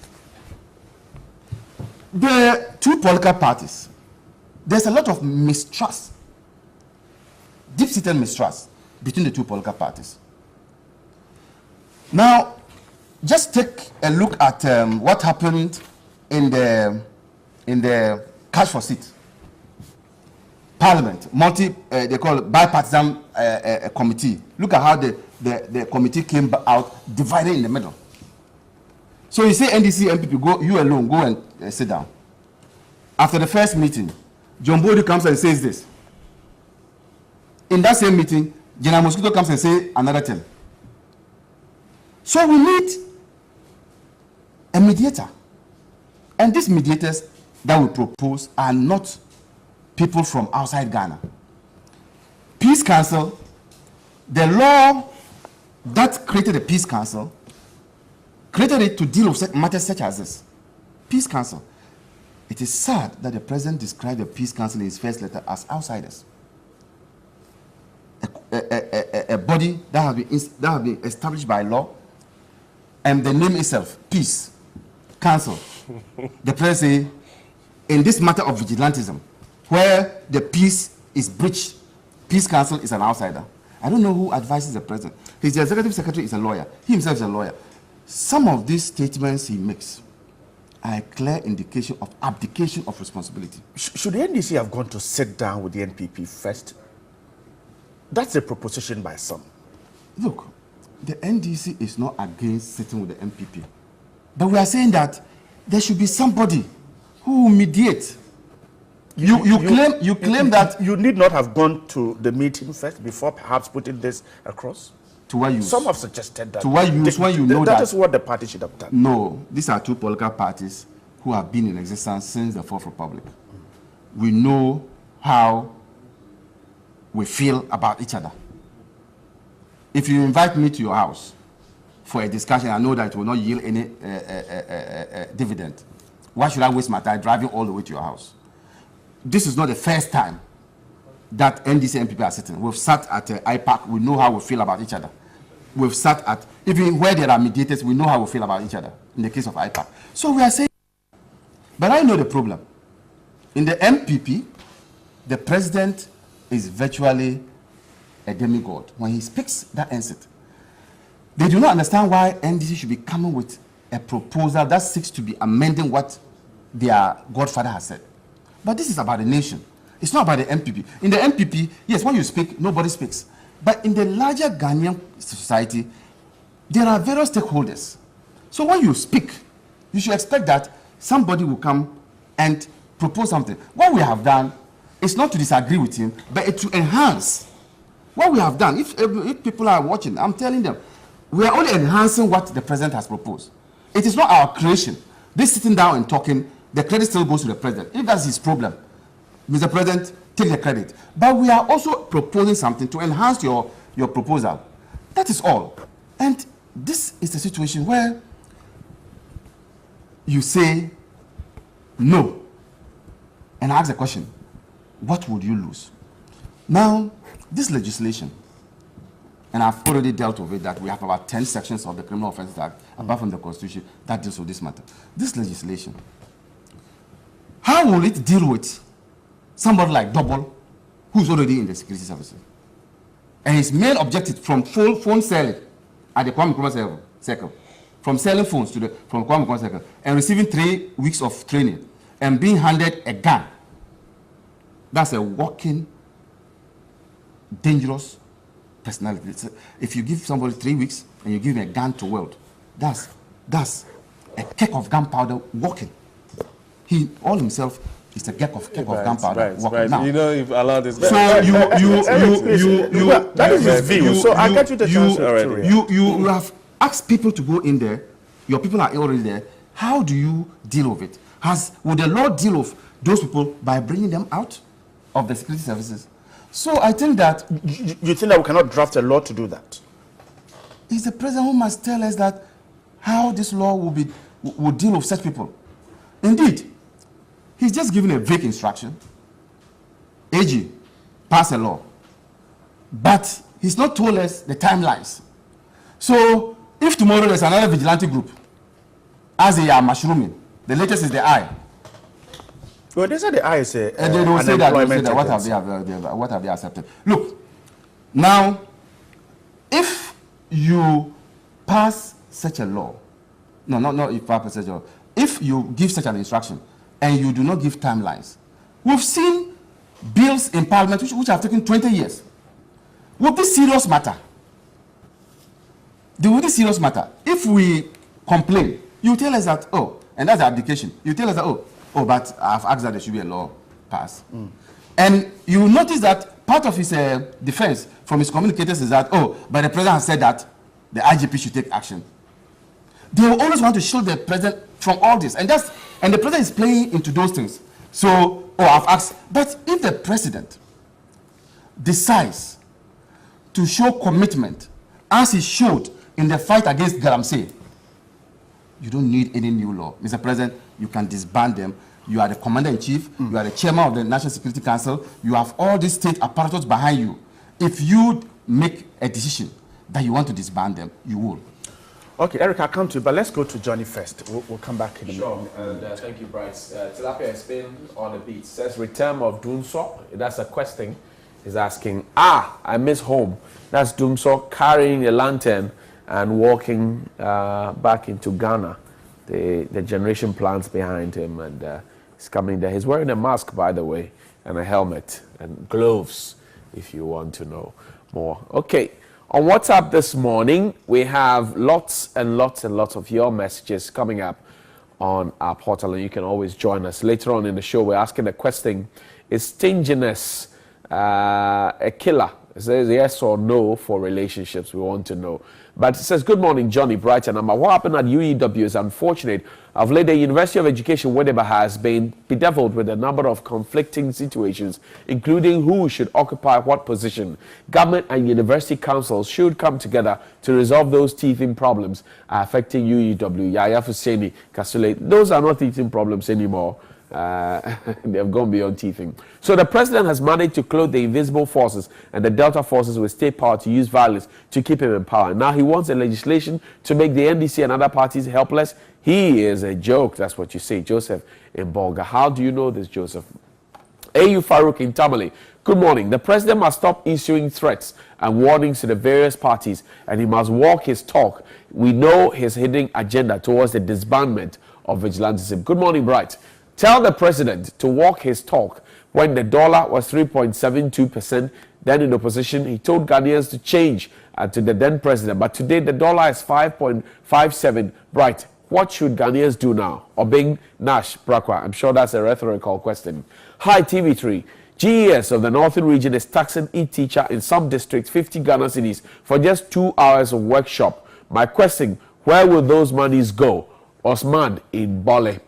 The two political parties, there's a lot of mistrust, deep-seated mistrust between the two political parties. Now, just take a look at what happened in the Cash for Seat Parliament, they call it bipartisan committee. Look at how the committee came out divided in the middle. So you say NDC, MPP, go, you alone, go and sit down. After the first meeting, John Bodi comes and says this. In that same meeting, General Mosquito comes and says another thing. So we need a mediator. And these mediators that we propose are not people from outside Ghana. Peace Council, the law that created the Peace Council, created it to deal with matters such as this. Peace Council. It is sad that the president described the Peace Council in his first letter as outsiders. A body that has been established by law, and the name itself, Peace Council. The president says, in this matter of vigilantism, where the peace is breached, Peace Council is an outsider. I don't know who advises the president. His executive secretary is a lawyer. He himself is a lawyer. Some of these statements he makes are a clear indication of abdication of responsibility.
Should the NDC have gone to sit down with the NPP first? That's a proposition by some.
Look, the NDC is not against sitting with the MPP. But we are saying that there should be somebody who will mediate. You claim that
you need not have gone to the meeting first before perhaps putting this across?
To what use?
Some have suggested that.
To what use when you know that?
That is what the party should have done.
No, these are two political parties who have been in existence since the Fourth Republic. We know how we feel about each other. If you invite me to your house for a discussion, I know that it will not yield any dividend. Why should I waste my time driving all the way to your house? This is not the first time that NDC and people are sitting. We've sat at IPAC, we know how we feel about each other. We've sat at, even where there are mediators, we know how we feel about each other, in the case of IPAC. So we are saying, but I know the problem. In the MPP, the president is virtually a demigod. When he speaks, that ends it. They do not understand why NDC should be coming with a proposal that seeks to be amending what their godfather has said. But this is about the nation. It's not about the MPP. In the MPP, yes, when you speak, nobody speaks. But in the larger Ghanaian society, there are various stakeholders So when you speak, you should expect that somebody will come and propose something. What we have done is not to disagree with him, but to enhance what we have done. If people are watching, I'm telling them, we are only enhancing what the president has proposed. It is not our creation. This sitting down and talking, the credit still goes to the president. If that's his problem, Mr. President, take the credit. But we are also proposing something to enhance your proposal. That is all. And this is the situation where you say no. And I ask the question, what would you lose? Now, this legislation, and I've already dealt with it, that we have about 10 sections of the Criminal Offences Act, apart from the Constitution, that deals with this matter. This legislation, how will it deal with somebody like Double, who's already in the security services? And his main objective from phone selling at the Kwame Nkrumah circle, from selling phones from Kwame Nkrumah circle, and receiving 3 weeks of training, and being handed a gun. That's a walking, dangerous personality. If you give somebody 3 weeks and you give him a gun to wield, that's a keg of gunpowder walking. He all himself is a keg of gunpowder walking.
Right.
Now,
You know, if allowed this.
so
that is his view. So I get you the chance already.
You have asked people to go in there. Your people are already there. How do you deal with it? Will the law deal with those people by bringing them out of the security services? So I think that
you think that we cannot draft a law to do that?
It's the president who must tell us that how this law will deal with such people. Indeed, he's just given a vague instruction. AG, pass a law. But he's not told us the timelines. So if tomorrow there's another vigilante group, as they are mushrooming, the latest is the eye.
Well, they say the eye is a
and they don't say that. What have they accepted? Look, now, if you pass such a law, not if you pass such a law, if you give such an instruction and you do not give timelines, we've seen bills in Parliament which have taken 20 years. Would this serious matter? Would this serious matter? If we complain, you tell us that, and that's the abdication. You tell us that, but I've asked that there should be a law passed. And you notice that part of his defense from his communicators is that, but the president has said that the IGP should take action. They will always want to shield the president from all this. And the president is playing into those things. So, I've asked. But if the president decides to show commitment, as he showed in the fight against Galamsey, you don't need any new law. Mr. President, you can disband them. You are the commander-in-chief. You are the chairman of the National Security Council. You have all these state apparatus behind you. If you make a decision that you want to disband them, you will.
Okay, Eric, I'll come to you, but let's go to Johnny first. We'll come back in a minute.
Sure, and thank you, Bryce. Tilapia has been on the beat. Says return of Dunso. That's a question. He's asking, I miss home. That's Dunso carrying a lantern and walking back into Ghana. The generation plants behind him, and he's coming there. He's wearing a mask, by the way, and a helmet and gloves, if you want to know more. Okay, on WhatsApp this morning, we have lots and lots and lots of your messages coming up on our portal, and you can always join us. Later on in the show, we're asking the question, is stinginess a killer? It says yes or no for relationships. We want to know. But it says, good morning, Johnny, Bright and Amma. What happened at UEW is unfortunate. Of late, the University of Education, Wedeba, has been bedeviled with a number of conflicting situations, including who should occupy what position. Government and university councils should come together to resolve those teething problems affecting UEW. Yaya Fuseni, Kasule, those are not teething problems anymore. They've gone beyond teething. So the president has managed to clothe the invisible forces and the Delta forces with state power to use violence to keep him in power. Now he wants a legislation to make the NDC and other parties helpless. He is a joke. That's what you say, Joseph in Bolga. How do you know this, Joseph? AU Farouk in Tamale. Good morning. The president must stop issuing threats and warnings to the various parties, and he must walk his talk. We know his hidden agenda towards the disbandment of vigilantism. Good morning, Bright. Tell the president to walk his talk when the dollar was 3.72%. Then in opposition, he told Ghanaians to change to the then president. But today, the dollar is 5.57. Right. What should Ghanaians do now? Obeng Nash Brakwa. I'm sure that's a rhetorical question. Hi, TV3. GES of the Northern Region is taxing each teacher in some districts 50 Ghana cedis for just 2 hours of workshop. My question, where will those monies go? Osman in Bole.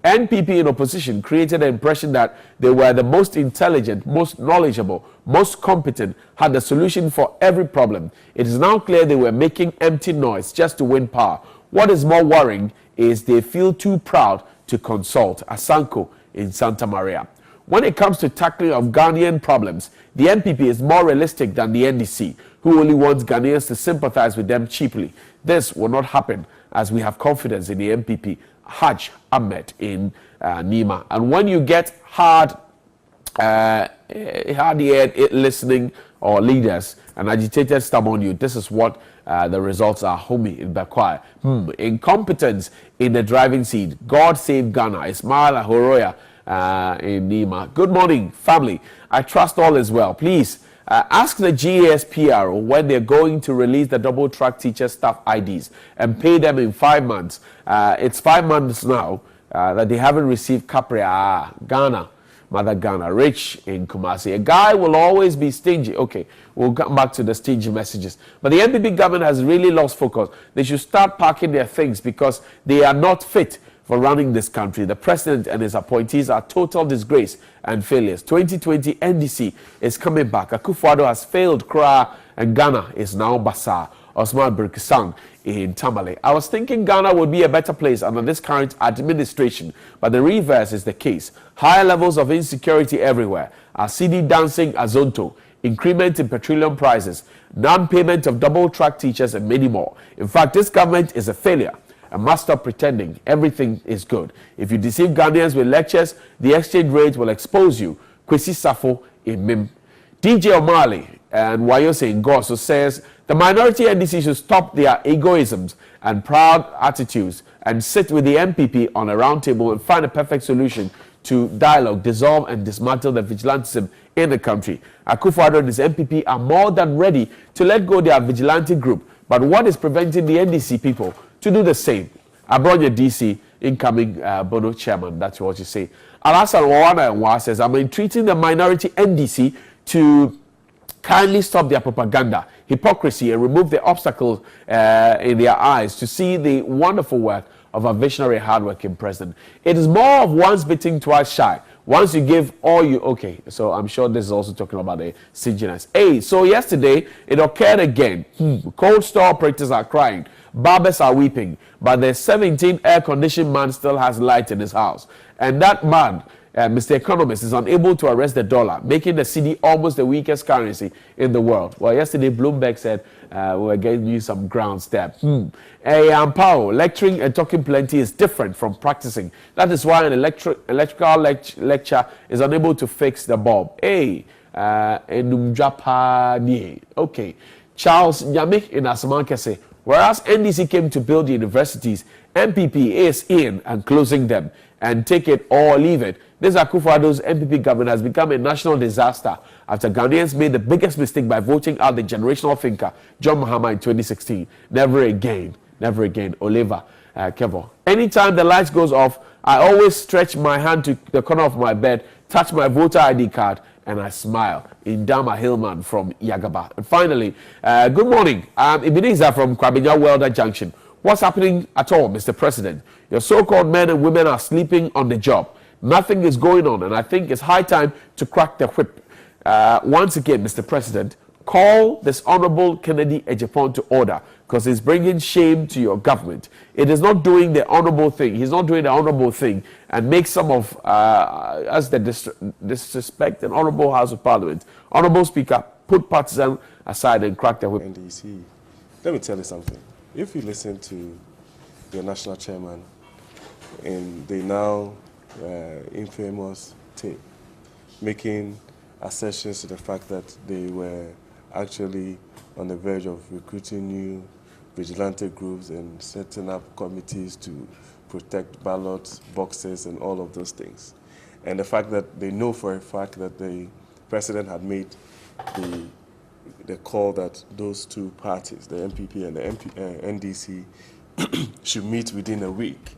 NPP in opposition created the impression that they were the most intelligent, most knowledgeable, most competent, had the solution for every problem. It is now clear they were making empty noise just to win power. What is more worrying is they feel too proud to consult. Asanko in Santa Maria. When it comes to tackling of Ghanaian problems, the NPP is more realistic than the NDC, who only wants Ghanaians to sympathize with them cheaply. This will not happen as we have confidence in the NPP. Hajj Ahmed in Nima. And when you get hard-eared listening or leaders and agitated stab on you, this is what the results are. Homie in Bakwai. Incompetence in the driving seat. God save Ghana. Ismail Ahoroya in Nima. Good morning, family. I trust all is well. Please ask the GASPRO when they're going to release the double-track teacher staff IDs and pay them in 5 months. It's 5 months now that they haven't received Capria. Ghana, Mother Ghana, Rich in Kumasi. A guy will always be stingy. Okay, we'll come back to the stingy messages. But the NPP government has really lost focus. They should start packing their things because they are not fit for running this country. The president and his appointees are total disgrace and failures. 2020 NDC is coming back. Akufo-Addo has failed Kra, and Ghana is now Basa. Osman Birkisang in Tamale. I was thinking Ghana would be a better place under this current administration, but the reverse is the case. Higher levels of insecurity everywhere. CD dancing Azonto, increment in petroleum prices, non-payment of double-track teachers, and many more. In fact, this government is a failure and must stop pretending everything is good. If you deceive Ghanaians with lectures, the exchange rate will expose you. Kwesi Safo in Mim. DJ O'Malley and Wayose in Goso says the minority NDC should stop their egoisms and proud attitudes and sit with the MPP on a round table and find a perfect solution to dialogue, dissolve and dismantle the vigilantism in the country. Akufo-Addo and his MPP are more than ready to let go their vigilante group. But what is preventing the NDC people to do the same? Abronya DC, incoming Bono chairman, that's what you say. Alasan Wawana says, I'm entreating the minority NDC to kindly stop their propaganda, hypocrisy, and remove the obstacles in their eyes to see the wonderful work of a visionary, hardworking president. It is more of once bitten, twice shy. Once you give all you... Okay, so I'm sure this is also talking about the stinginess. Hey, so yesterday, it occurred again. Cold store operators are crying. Barbers are weeping. But the 17 air-conditioned man still has light in his house. And that man, Mr. Economist, is unable to arrest the dollar, making the cedi almost the weakest currency in the world. Well, yesterday, Bloomberg said we're getting you some grounds there. Ampao, lecturing and talking plenty is different from practicing. That is why an electrical lecture is unable to fix the bulb. Okay. Charles Nyame in Asamanke say, whereas NDC came to build universities, MPP is in and closing them and take it or leave it. This Akufo-Addo's MPP government has become a national disaster after Ghanaians made the biggest mistake by voting out the generational thinker, John Mahama, in 2016. Never again, Oliver Kevo. Anytime the lights goes off, I always stretch my hand to the corner of my bed, touch my voter ID card, and I smile. Indama Hillman from Yagaba. And finally, good morning. I'm Ebenezer from Kwabinya Welder Junction. What's happening at all, Mr. President? Your so-called men and women are sleeping on the job. Nothing is going on, and I think it's high time to crack the whip. Once again, Mr. President, call this Honorable Kennedy Ejapon to order because he's bringing shame to your government. It is not doing the honorable thing. He's not doing the honorable thing and make some of us the disrespect an honorable House of Parliament. Honorable Speaker, put partisan aside and crack the whip.
NDC, let me tell you something. If you listen to your national chairman in the now infamous tape, making assertions to the fact that they were actually on the verge of recruiting new vigilante groups and setting up committees to protect ballot boxes and all of those things. and the fact that they know for a fact that the president had made the call that those two parties, the MPP and the NDC, should meet within a week.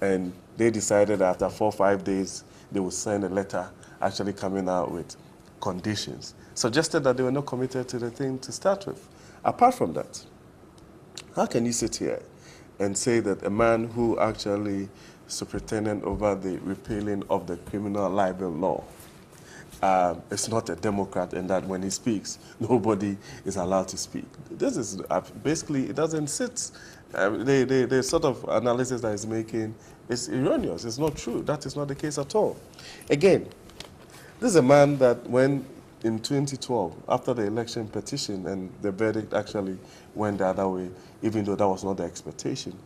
And they decided after 4 or 5 days, they would send a letter actually coming out with conditions. Suggested that they were not committed to the thing to start with. Apart from that, how can you sit here and say that a man who actually superintended over the repealing of the criminal libel law is not a Democrat, and that when he speaks, nobody is allowed to speak? This is basically, it doesn't sit. The sort of analysis that he's making is erroneous. It's not true. That is not the case at all. Again, this is a man that when in 2012, after the election petition and the verdict actually went the other way, even though that was not the expectation,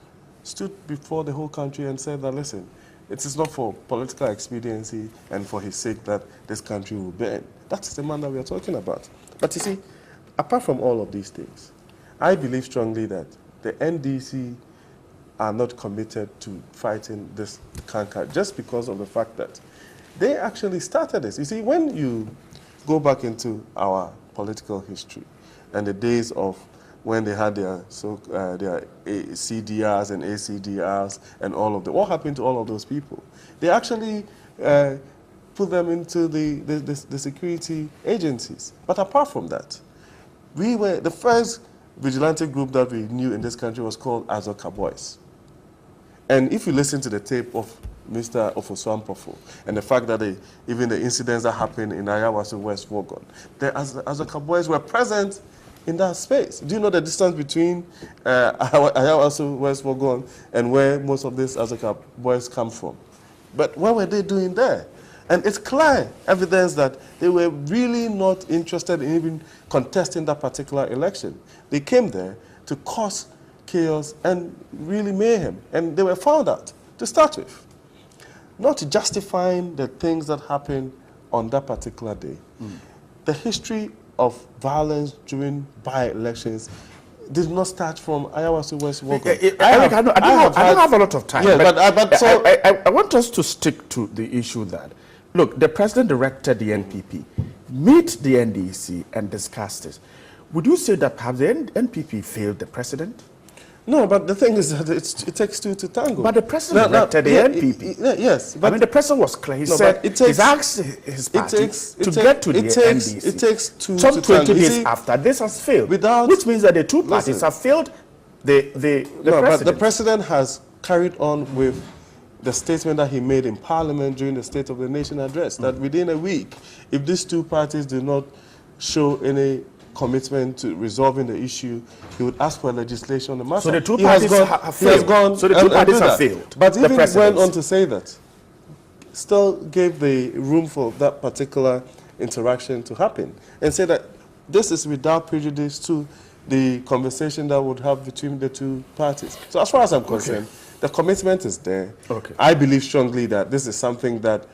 stood before the whole country and said that, listen, it is not for political expediency and for his sake that this country will bend. That's the man that we are talking about. But you see, apart from all of these things, I believe strongly that the NDC are not committed to fighting this canker just because of the fact that they actually started this. You see, when you go back into our political history and the days of when they had their CDRs and ACDRs and all of that, what happened to all of those people? They actually put them into the security agencies. But apart from that, we were the first vigilante group that we knew in this country was called Azoka Boys. And if you listen to the tape of Mr. Ofosuampofo and the fact that even the incidents that happened in Ayawaso West Wogon, the Azoka Boys were present in that space. Do you know the distance between Ayawaso West Wogon and where most of these Azoka Boys come from? But what were they doing there? And it's clear evidence that they were really not interested in even contesting that particular election. They came there to cause chaos and really mayhem, and they were found out to start with. Not justifying the things that happened on that particular day. The history of violence during by-elections did not start from Ayawaso West Wogon.
I don't have a lot of time.
Yeah,
I want us to stick to the issue that, look, the president directed the NPP meet the NDC and discuss this. Would you say that perhaps the NPP failed the president?
No, but the thing is that it takes two to tango.
But the president directed the NPP.
Yes. But
I mean, the president was clear. He said he's asked his party to get to the NDC.
It takes two
Some
to
20
tango.
days after this has failed, which means that the two parties have failed the president.
But the president has carried on with the statement that he made in Parliament during the State of the Nation address, that within a week, if these two parties do not show any commitment to resolving the issue, he would ask for legislation on the matter.
So the two parties have failed. So the two parties have failed.
But even went on to say that, still gave the room for that particular interaction to happen, and said that this is without prejudice to the conversation that would have between the two parties. So as far as I'm concerned, the commitment is there. I believe strongly that this is something that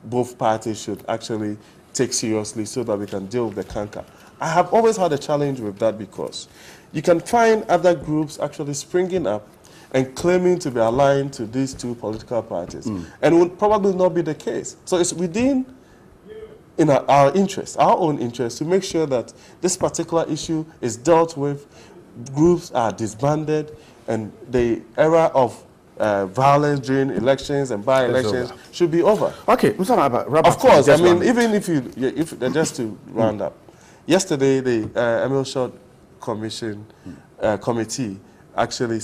both parties should actually take seriously so that we can deal with the canker. I have always had a challenge with that because you can find other groups actually springing up and claiming to be aligned to these two political parties, and it would probably not be the case. So it's within our interest, our own interest, to make sure that this particular issue is dealt with, groups are disbanded, and the era of violence during elections and by-elections should be over.
Okay, Mr. Robert,
of course, I mean, even if just to round up, yesterday the Emil Short committee actually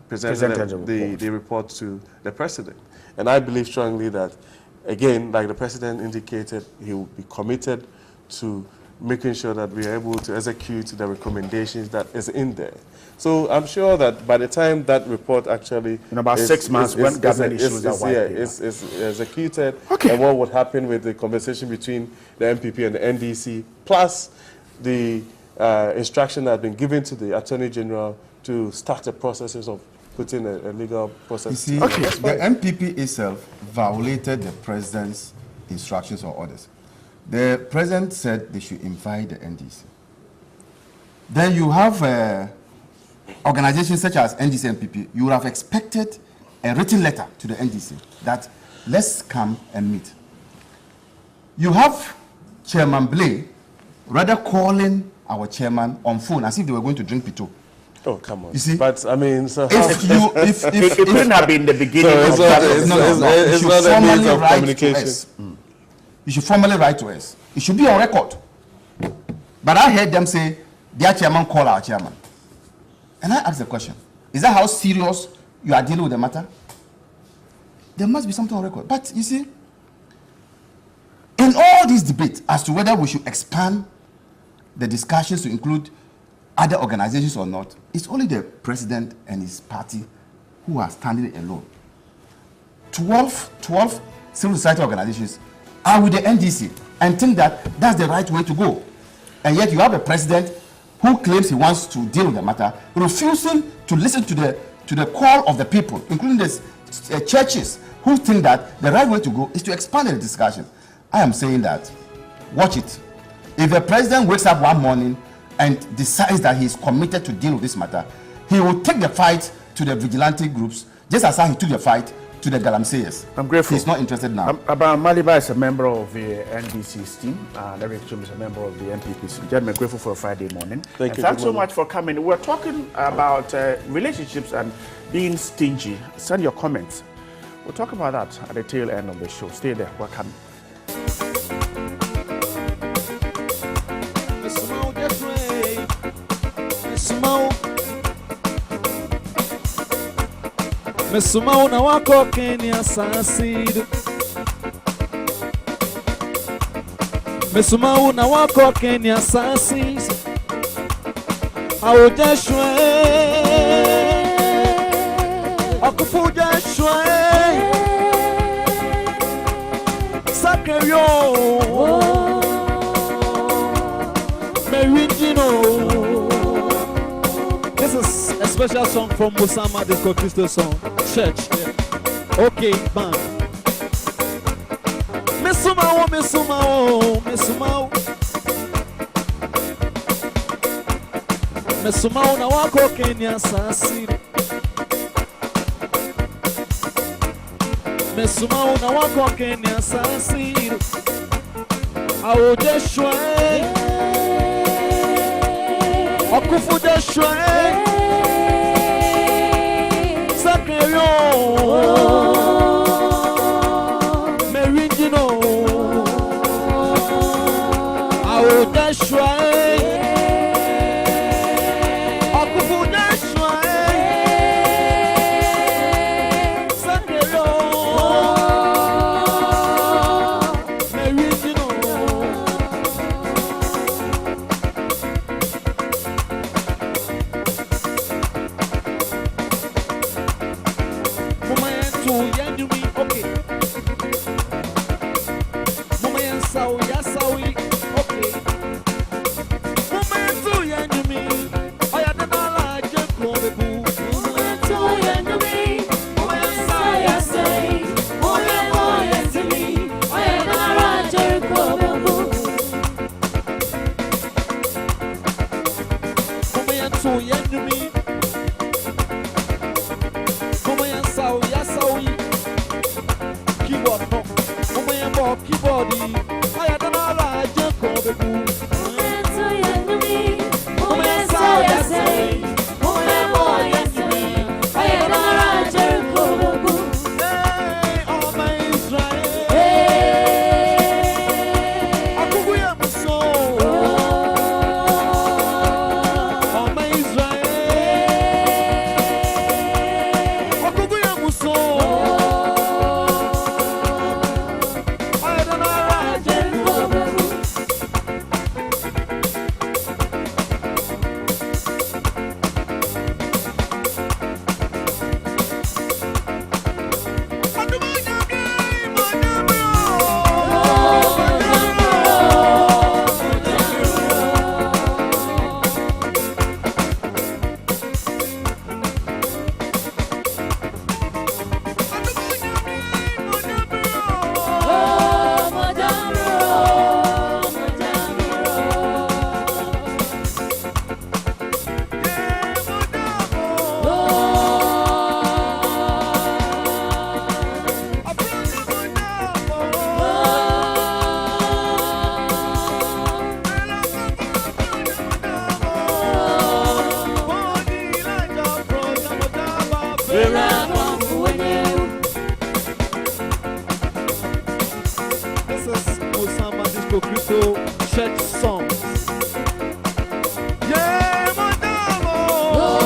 presented the report to the president. And I believe strongly that, again, like the president indicated, he will be committed to making sure that we are able to execute the recommendations that is in there. So I'm sure that by the time that report actually
in about 6 months, when government issues are
is executed, and what would happen with the conversation between the MPP and the NDC, plus the instruction that had been given to the Attorney General to start the processes of putting a legal process.
You see, the MPP itself violated the president's instructions or orders. The president said they should invite the NDC. Then you have organizations such as NDC and MPP. You would have expected a written letter to the NDC that let's come and meet. You have Chairman Blay rather calling our chairman on phone as if they were going to drink pito.
Oh, come on.
You see?
But, I mean, so
it couldn't have been the beginning of
it's not a means of communication.
You should formally write to us. It should be on record. But I heard them say, their chairman called our chairman. And I asked the question, is that how serious you are dealing with the matter? There must be something on record. But you see, in all these debates as to whether we should expand the discussions to include other organizations or not, it's only the president and his party who are standing alone. 12 civil society organizations are with the NDC and think that that's the right way to go. And yet you have a president who claims he wants to deal with the matter, refusing to listen to the call of the people, including the churches, who think that the right way to go is to expand the discussion. I am saying that, watch it. If the president wakes up one morning and decides that he is committed to deal with this matter, he will take the fight to the vigilante groups, just as how he took the fight to the galamseyers.
I'm grateful.
He's not interested now.
Abraham Maliba is a member of the NDC's team, and Eric Chum is a member of the NPP's team. Gentlemen, grateful for a Friday morning.
Thank you.
Thanks so much for coming. We're talking about relationships and being stingy. Send your comments. We'll talk about that at the tail end of the show. Stay there. We're coming.
Mesuma una wako Kenya sasidu. Mesuma una wako Kenya sasidu. Auja shwe, akupuja shwe. Sakeyo, Merindino. This is a special song from Musama, the Christo song. Church. Yeah. Okay, band. Mesumao, Mesumao, Mesumao. Mesumao na wako Kenya sasiri. Mesumao na wako Kenya sasiri. Aoje shwe. Okufude shwe. Merindino, I will dash right. Akufu dash right. Sakero, Merindino. Disco Crystal church songs. Yeah, madamo.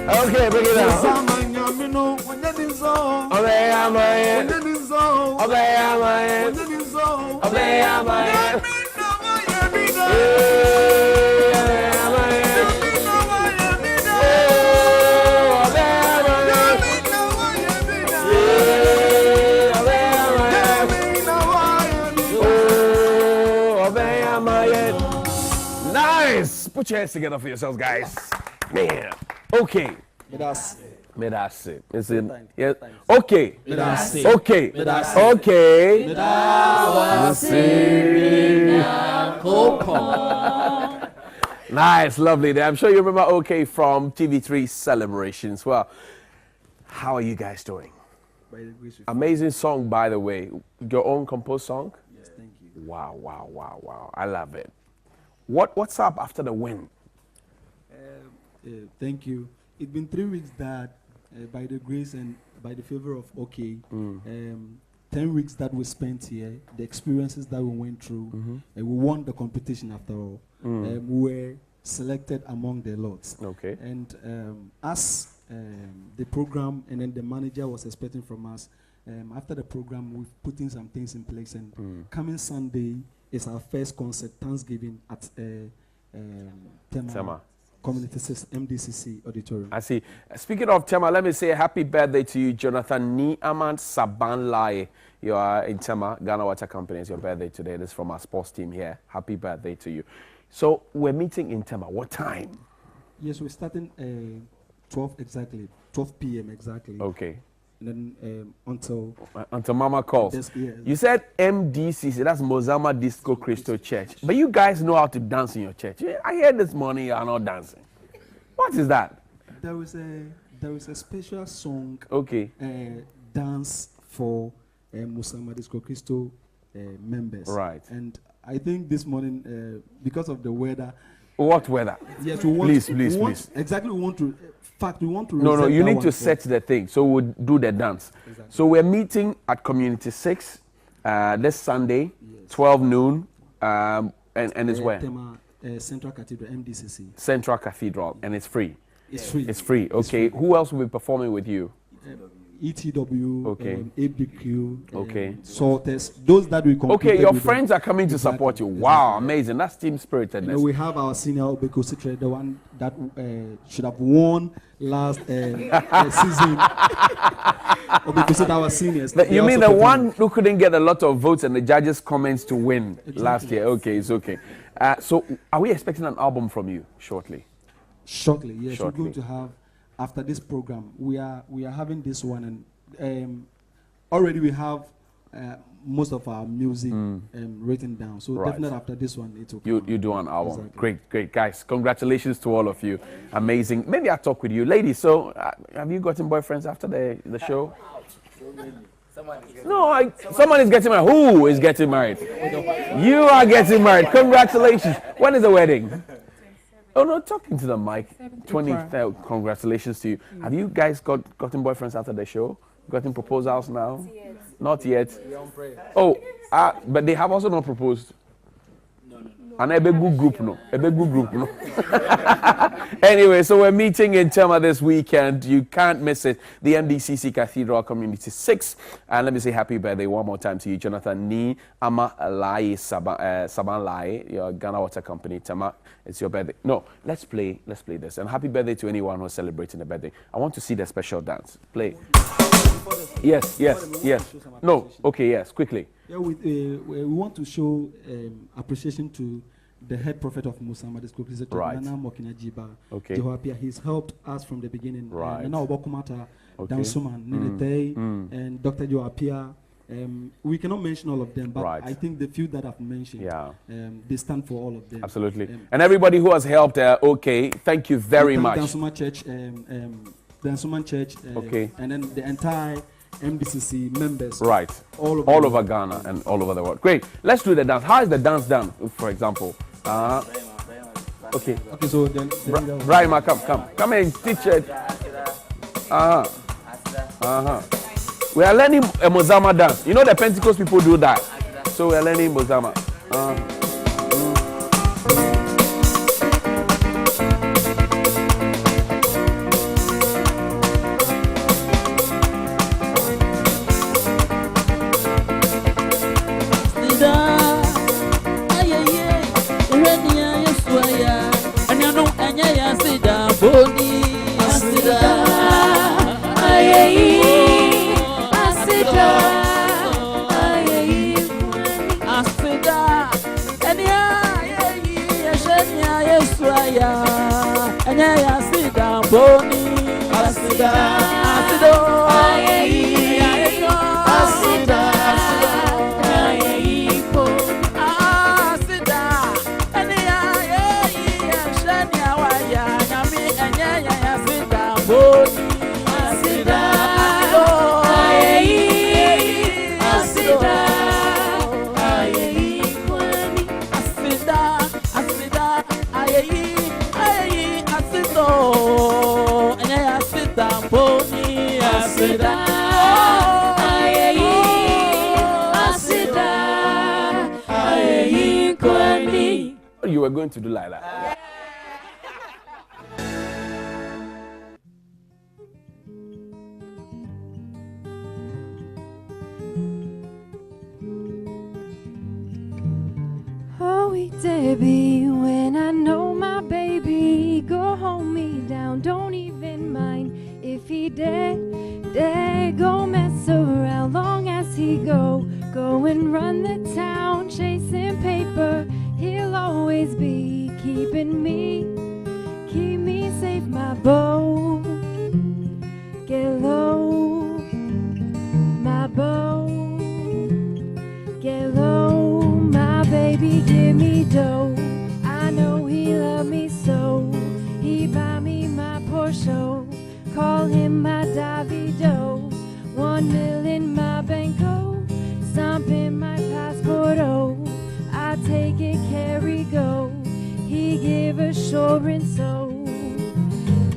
Okay, bring it down. Nice. Put your hands together for yourselves, guys. Man. Okay. Medase. Is it? Yeah. Okay.
Medase.
Okay.
Medase.
Okay. Nice, lovely there. I'm sure you remember OK from TV3 Celebrations. Well, how are you guys doing? Amazing song, by the way. Your own composed song?
Yes, thank you.
Wow, wow, wow, wow. I love it. What's up after the win?
Thank you. It's been 3 weeks that, by the grace and by the favor of OK, 10 weeks that we spent here, the experiences that we went through, and we won the competition after all. We were selected among the lots.
Okay.
And as the program and then the manager was expecting from us, after the program, we've put in some things in place. And coming Sunday is our first concert, Thanksgiving, at Tema. Community MDCC Auditorium.
I see. Speaking of Tema, let me say happy birthday to you, Jonathan Niaman Sabanlai. You are in Tema, Ghana Water Company. It's your birthday today. This is from our sports team here. Happy birthday to you. So we're meeting in Tema. What time?
Yes, we're starting 12 p.m. exactly.
Okay.
And then until
Mama calls.
Yes.
You said MDCC, that's Mozama Disco Crystal Church. But you guys know how to dance in your church. I heard this morning you are not dancing. What is that?
There is a special song.
Okay.
Dance for Mozama Disco Crystal members.
Right.
And I think this morning, because of the weather.
What weather?
Yes, we want.
Please.
Exactly, we want to. We want to.
No, you need to set the thing. So we'll do the dance.
Exactly.
So we're meeting at Community 6 this Sunday, 12 noon, and it's where?
Tema, Central Cathedral, MDCC.
Central Cathedral, and it's free.
It's free.
It's free. Okay. Who else will be performing with you?
ETW,
okay.
ABQ,
okay.
Salters, those that we compete.
Okay, your friends are coming to support you. Wow, amazing. That's team spiritedness.
We have our senior Obeko Citre, the one that should have won last season. Obeko Citre, our seniors.
You mean the one who couldn't get a lot of votes and the judges' comments to win last year? Okay, it's okay. So are we expecting an album from you shortly?
Shortly, yes. Shortly. We're going to have. After this program, we are having this one, and already we have most of our music written down. So definitely after this one, it will come. You do an album. Exactly. Great, guys! Congratulations to all of you. Amazing. Maybe I'll talk with you, ladies. So have you gotten boyfriends after the show? Someone is getting married. Who is getting married? You are getting married. Congratulations. When is the wedding?
Oh no, talking to the mic. 20th, congratulations to you. Have you guys gotten boyfriends after the show? Gotten proposals now? Not yet. Oh, but they have also not proposed. And a big good group, no. A big good group, no. Anyway, so we're meeting in Tema this weekend. You can't miss it. The MDCC Cathedral Community 6. And let me say happy birthday one more time to you, Jonathan Ni Ama Lai Saban Lai, your Ghana Water Company. Tema, it's your birthday. No, let's play this. And happy birthday to anyone who's celebrating a birthday. I want to see the special dance. Play. Yes. No, okay, yes, quickly.
Yeah, we want to show appreciation to the head prophet of Musama, the scripture,
right.
Okay. He's helped us from the beginning.
Right.
Now Obokumata, Dansuman, Newday, and Dr. Joapia. We cannot mention all of them, but
right.
I think the few that I've mentioned, they stand for all of them.
Absolutely. And everybody who has helped, okay, thank you very much.
Dansuman Church,
okay.
And then the entire MDCC members.
Right.
All
over Ghana and all over the world. Great. Let's do the dance. How is the dance done, for example? Okay.
Okay, so then
Brahima, come and teach it. We are learning a Mozama dance. You know the Pentecost people do that. So we are learning Mozama. You were going to do like that.
Oh, Debbie, when I know my baby, go hold me down, don't even mind if he dare go mess around, long as he go and run the town, chasing paper, he'll always be keeping me, keep me safe, my beau, get low, my beau, get low, my baby, give me dough, I know he love me so, he buy me my Porsche, call him my Davido, 1 million my banco, stamp in my passport, oh, I take it, carry go, he give assurance, so,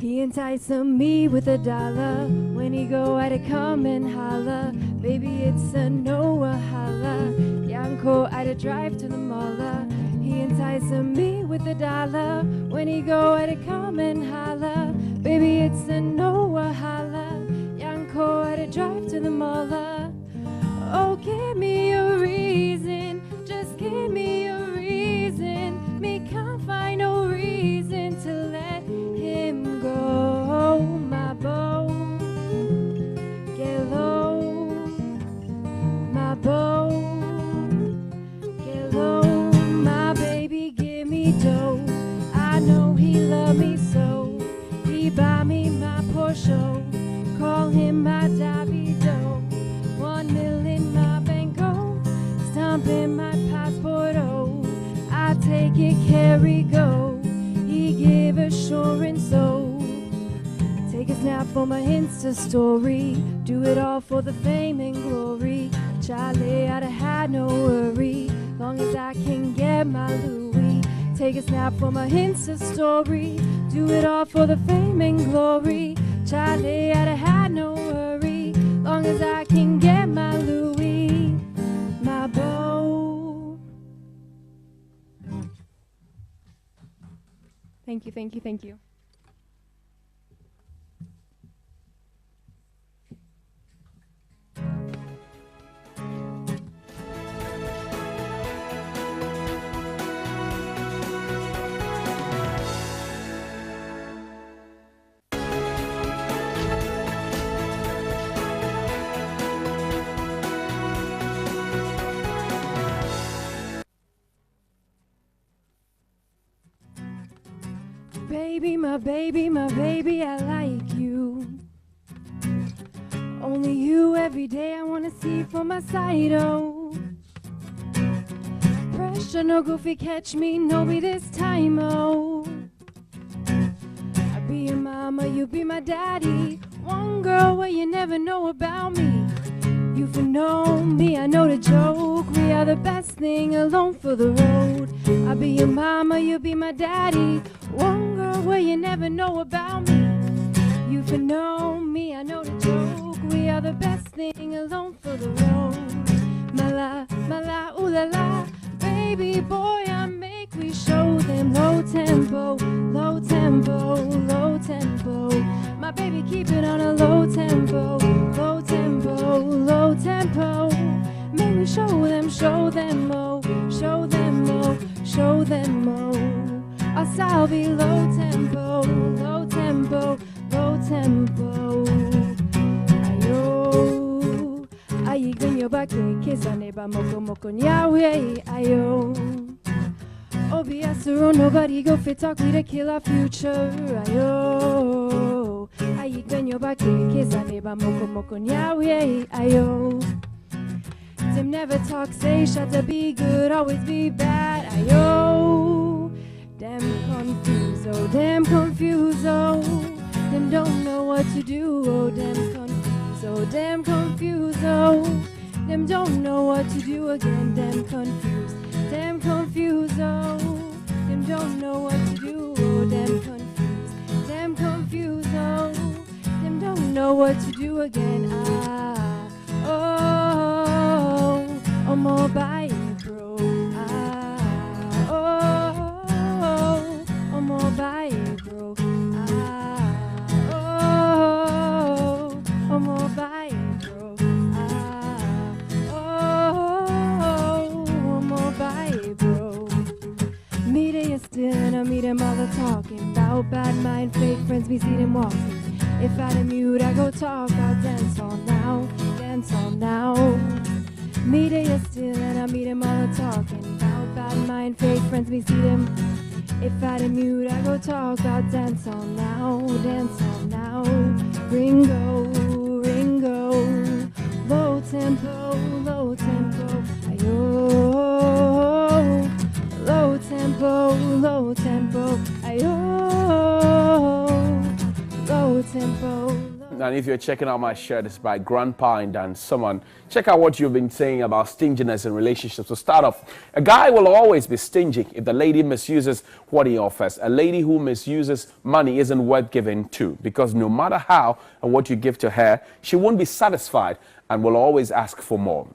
he enticing me with $1, when he go at it, come and holla, baby, it's a Noah holla, Yanko at a drive to the mall, he enticing me with $1, when he go at it, come and holla, baby, it's a Noah holla, Yanko at a drive to the mall, oh, give me a reason, just give me a reason, me can't find no reason to let him go, my beau, get low, my beau, get low, my baby, give me dough, I know he love me so, he buy me my Porsche, call him my Davido, 1 million my banco, stamp in my passport, oh, I take it, carry go, he give assurance, so, take a snap for my Insta story, do it all for the fame and glory, Charlie, I'd have had no worry, long as I can get my Louis, Take a snap for my Insta story. Do it all for the fame and glory. Charlie, I'd have had no worry. Long as I can get my Louis, my bow. Thank you, thank you, thank you. Baby, my baby, I like you. Only you every day I wanna see for my side, oh. Pressure, no goofy, catch me, no be this time, oh. I be your mama, you be my daddy. One girl where you never know about me. You've known me, I know the joke. We are the best thing alone for the road. I'll be your mama, you be my daddy. One girl where you never know about me. You've known me, I know the joke. We are the best thing alone for the road. Ooh la la. Baby boy, I make we show them low tempo, low tempo, low tempo. My baby, keep it on a low tempo, low tempo, low tempo. Make we show them, oh, show them, oh, show them, oh. Our style be low tempo, low tempo, low tempo. Ayo, ayi gwenyo bake kesa neba moko moko nyawe. Ayo, obi asuro nobody go fit talk we to kill our future. Ayo, ayi gwenyo bake kesa neba moko moko nyawe. Ayo. Them never talk, say shut to be good, always be bad. Ayo, damn confused, oh, damn confused, oh. Them don't know what to do, oh, damn confused, oh, damn confused, oh. Them don't know what to do again, damn confused, oh. Them don't know what to do, oh, damn confused, oh. Them don't know what to do again, oh, more by bro. Oh, more by bro. Oh, more by bro. Oh, more by bro. Media is still and I meet them all the talking about bad mind, fake friends, we see them walking. If I am mute, I go talk, I'll dance all now, dance all now. Media is still and I meet them all talking about bad mind, fake friends, we see them. If I am mute, I go talk, I'll dance on now, dance on now. Ringo, Ringo, low tempo, ayo. Low tempo, ayo. Low tempo.
And if you're checking out my shirt, it's by Grandpa and Dan Someone. Check out what you've been saying about stinginess in relationships. To start off, a guy will always be stingy if the lady misuses what he offers. A lady who misuses money isn't worth giving to, because no matter how and what you give to her, she won't be satisfied and will always ask for more.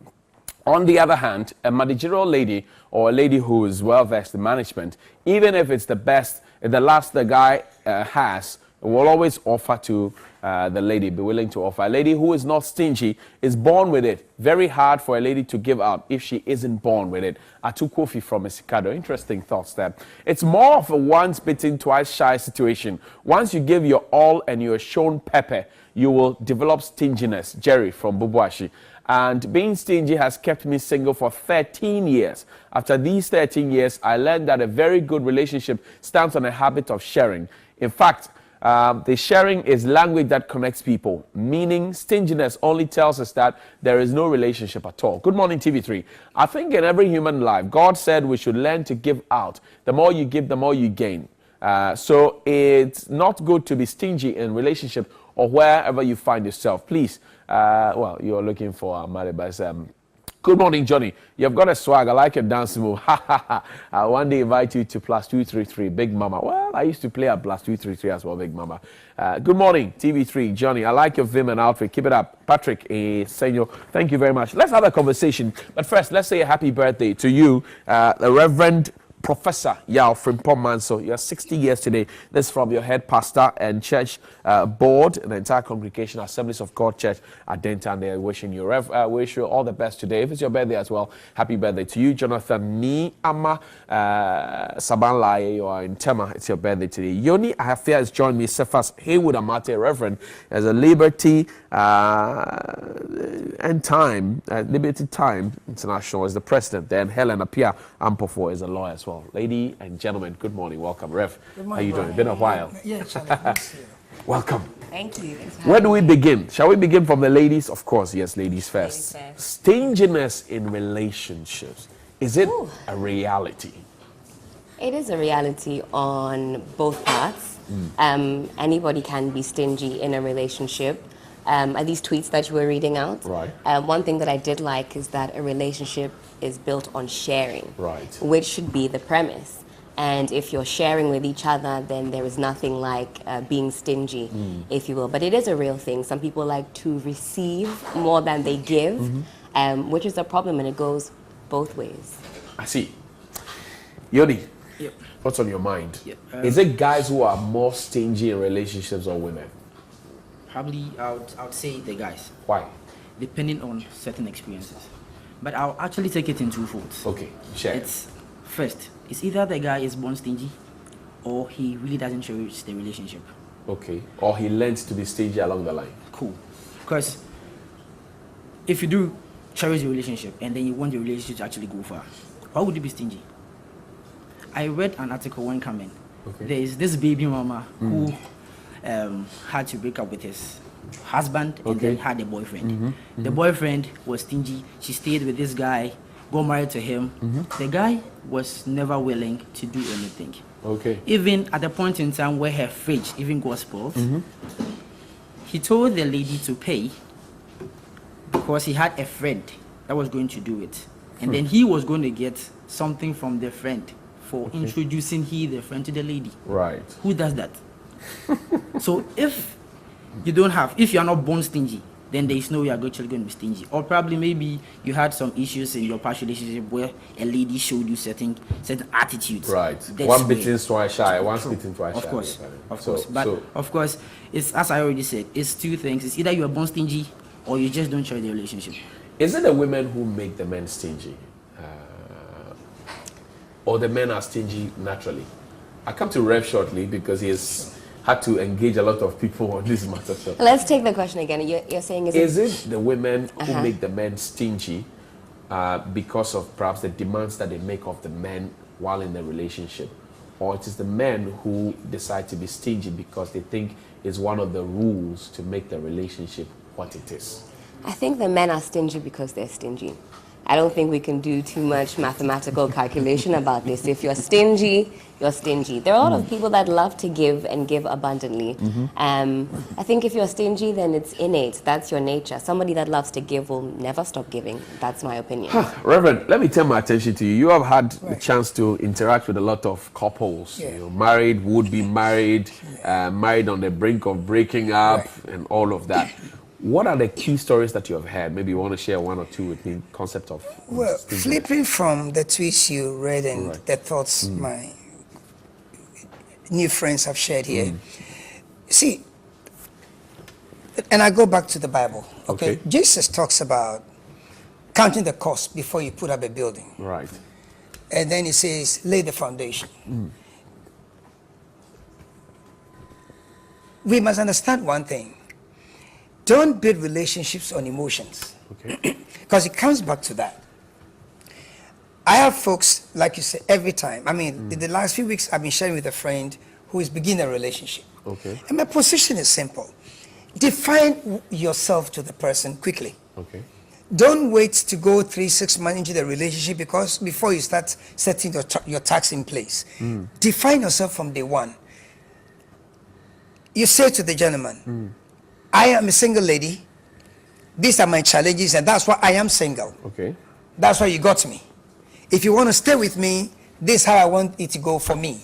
On the other hand, a managerial lady or a lady who is well-versed in management, even if it's the best, the last the guy has, will always offer to the lady, be willing to offer. A lady who is not stingy is born with it. Very hard for a lady to give out if she isn't born with it. Atu Kofi from Esikado. Interesting thoughts there. It's more of a once bitten, twice shy situation. Once you give your all and you're shown pepper, you will develop stinginess. Jerry from Bubuashi. And being stingy has kept me single for 13 years. After these 13 years, I learned that a very good relationship stands on a habit of sharing. In fact, the sharing is language that connects people, meaning stinginess only tells us that there is no relationship at all. Good morning, TV3. I think in every human life, God said we should learn to give out. The more you give, the more you gain. So it's not good to be stingy in relationship or wherever you find yourself. Please, well, you're looking for Maribas. Good morning, Johnny. You've got a swag. I like your dance move. Ha ha ha. I one day invite you to +233, Big Mama. Well, I used to play at +233 as well, Big Mama. Good morning, TV3. Johnny, I like your vim and outfit. Keep it up. Patrick, Senor, thank you very much. Let's have a conversation. But first, let's say a happy birthday to you, the Reverend Professor Yao Frimpong Manso. You're 60 years today. This is from your head pastor and church board and the entire congregation, Assemblies of God Church at Denton. They're wishing you wish you all the best today. If it's your birthday as well, happy birthday to you. Jonathan Ni Ama Sabanlaye, you are in Tema. It's your birthday today. Yoni Ahafia has joined me. Cephas Haywood Amate, Reverend, as a Liberty and Time, Liberty Time International is the president. Then Helen Apia Ampofo is a lawyer as well. Lady and gentlemen, good morning. Welcome, Rev.
Good morning,
how you doing? It's been a while.
Yeah, Charlie.
Welcome.
Thank you.
Where do we begin? Shall we begin from the ladies? Of course, yes, ladies first. Stinginess in relationships. Is it a reality?
It is a reality on both parts. Anybody can be stingy in a relationship. Are these tweets that you were reading out?
Right.
One thing that I did like is that a relationship is built on sharing,
right,
which should be the premise. And if you're sharing with each other, then there is nothing like being stingy, if you will. But it is a real thing. Some people like to receive more than they give, which is a problem, and it goes both ways.
I see. Yodi,
Yep.
what's on your mind?
Yep.
Is it guys who are more stingy in relationships or women?
Probably I would say the guys,
Why?
depending on certain experiences. But I'll actually take it in two folds.
Okay, share.
It's first, it's either the guy is born stingy or he really doesn't cherish the relationship.
Okay, or he learns to be stingy along the line.
Cool. Because if you do cherish the relationship and then you want the relationship to actually go far, why would you be stingy? I read an article when coming.
Okay.
There is this baby mama who had to break up with his husband and then had a boyfriend. The boyfriend was stingy. She stayed with this guy, got married to him. The guy was never willing to do anything.
Okay.
Even at the point in time where her fridge even got spoiled, he told the lady to pay because he had a friend that was going to do it. And then he was going to get something from the friend for introducing the friend to the lady.
Right.
Who does that? So if you are not born stingy, then there is no way you're actually going to be stingy. Or probably maybe you had some issues in your past relationship where a lady showed you certain attitudes.
Right.
That's
One
where-
bitten twice shy, one spitting twice shy.
Of course, of
So-
course. But
so-
of course, it's as I already said, it's two things. It's either you are born stingy or you just don't cherish the relationship.
Is it the women who make the men stingy? Or the men are stingy naturally? I come to Rev shortly because he has had to engage a lot of people on this matter.
Let's take the question again. You're saying
Is it the women who make the men stingy because of perhaps the demands that they make of the men while in the relationship? Or it is the men who decide to be stingy because they think it's one of the rules to make the relationship what it is?
I think the men are stingy because they're stingy. I don't think we can do too much mathematical calculation about this. If you're stingy, you're stingy. There are a lot of people that love to give and give abundantly. I think if you're stingy, then it's innate. That's your nature. Somebody that loves to give will never stop giving. That's my opinion.
Reverend, let me turn my attention to you. You have had the chance to interact with a lot of couples, you know, married, would be married, married on the brink of breaking up, and all of that. What are the key stories that you have heard? Maybe you want to share one or two with me, concept of...
Well, flipping from the tweets you read and the thoughts my new friends have shared here. See, and I go back to the Bible, okay? Jesus talks about counting the cost before you put up a building.
Right.
And then he says, lay the foundation. We must understand one thing. Don't build relationships on emotions. Because it comes back to that. I have folks, like you say, every time. I mean, in the last few weeks, I've been sharing with a friend who is beginning a relationship. And my position is simple. Define yourself to the person quickly. Don't wait to go 3-6 months into the relationship because before you start setting your tax in place. Define yourself from day one. You say to the gentleman, I am a single lady. These are my challenges, and that's why I am single. That's why you got me. If you want to stay with me, this is how I want it to go for me.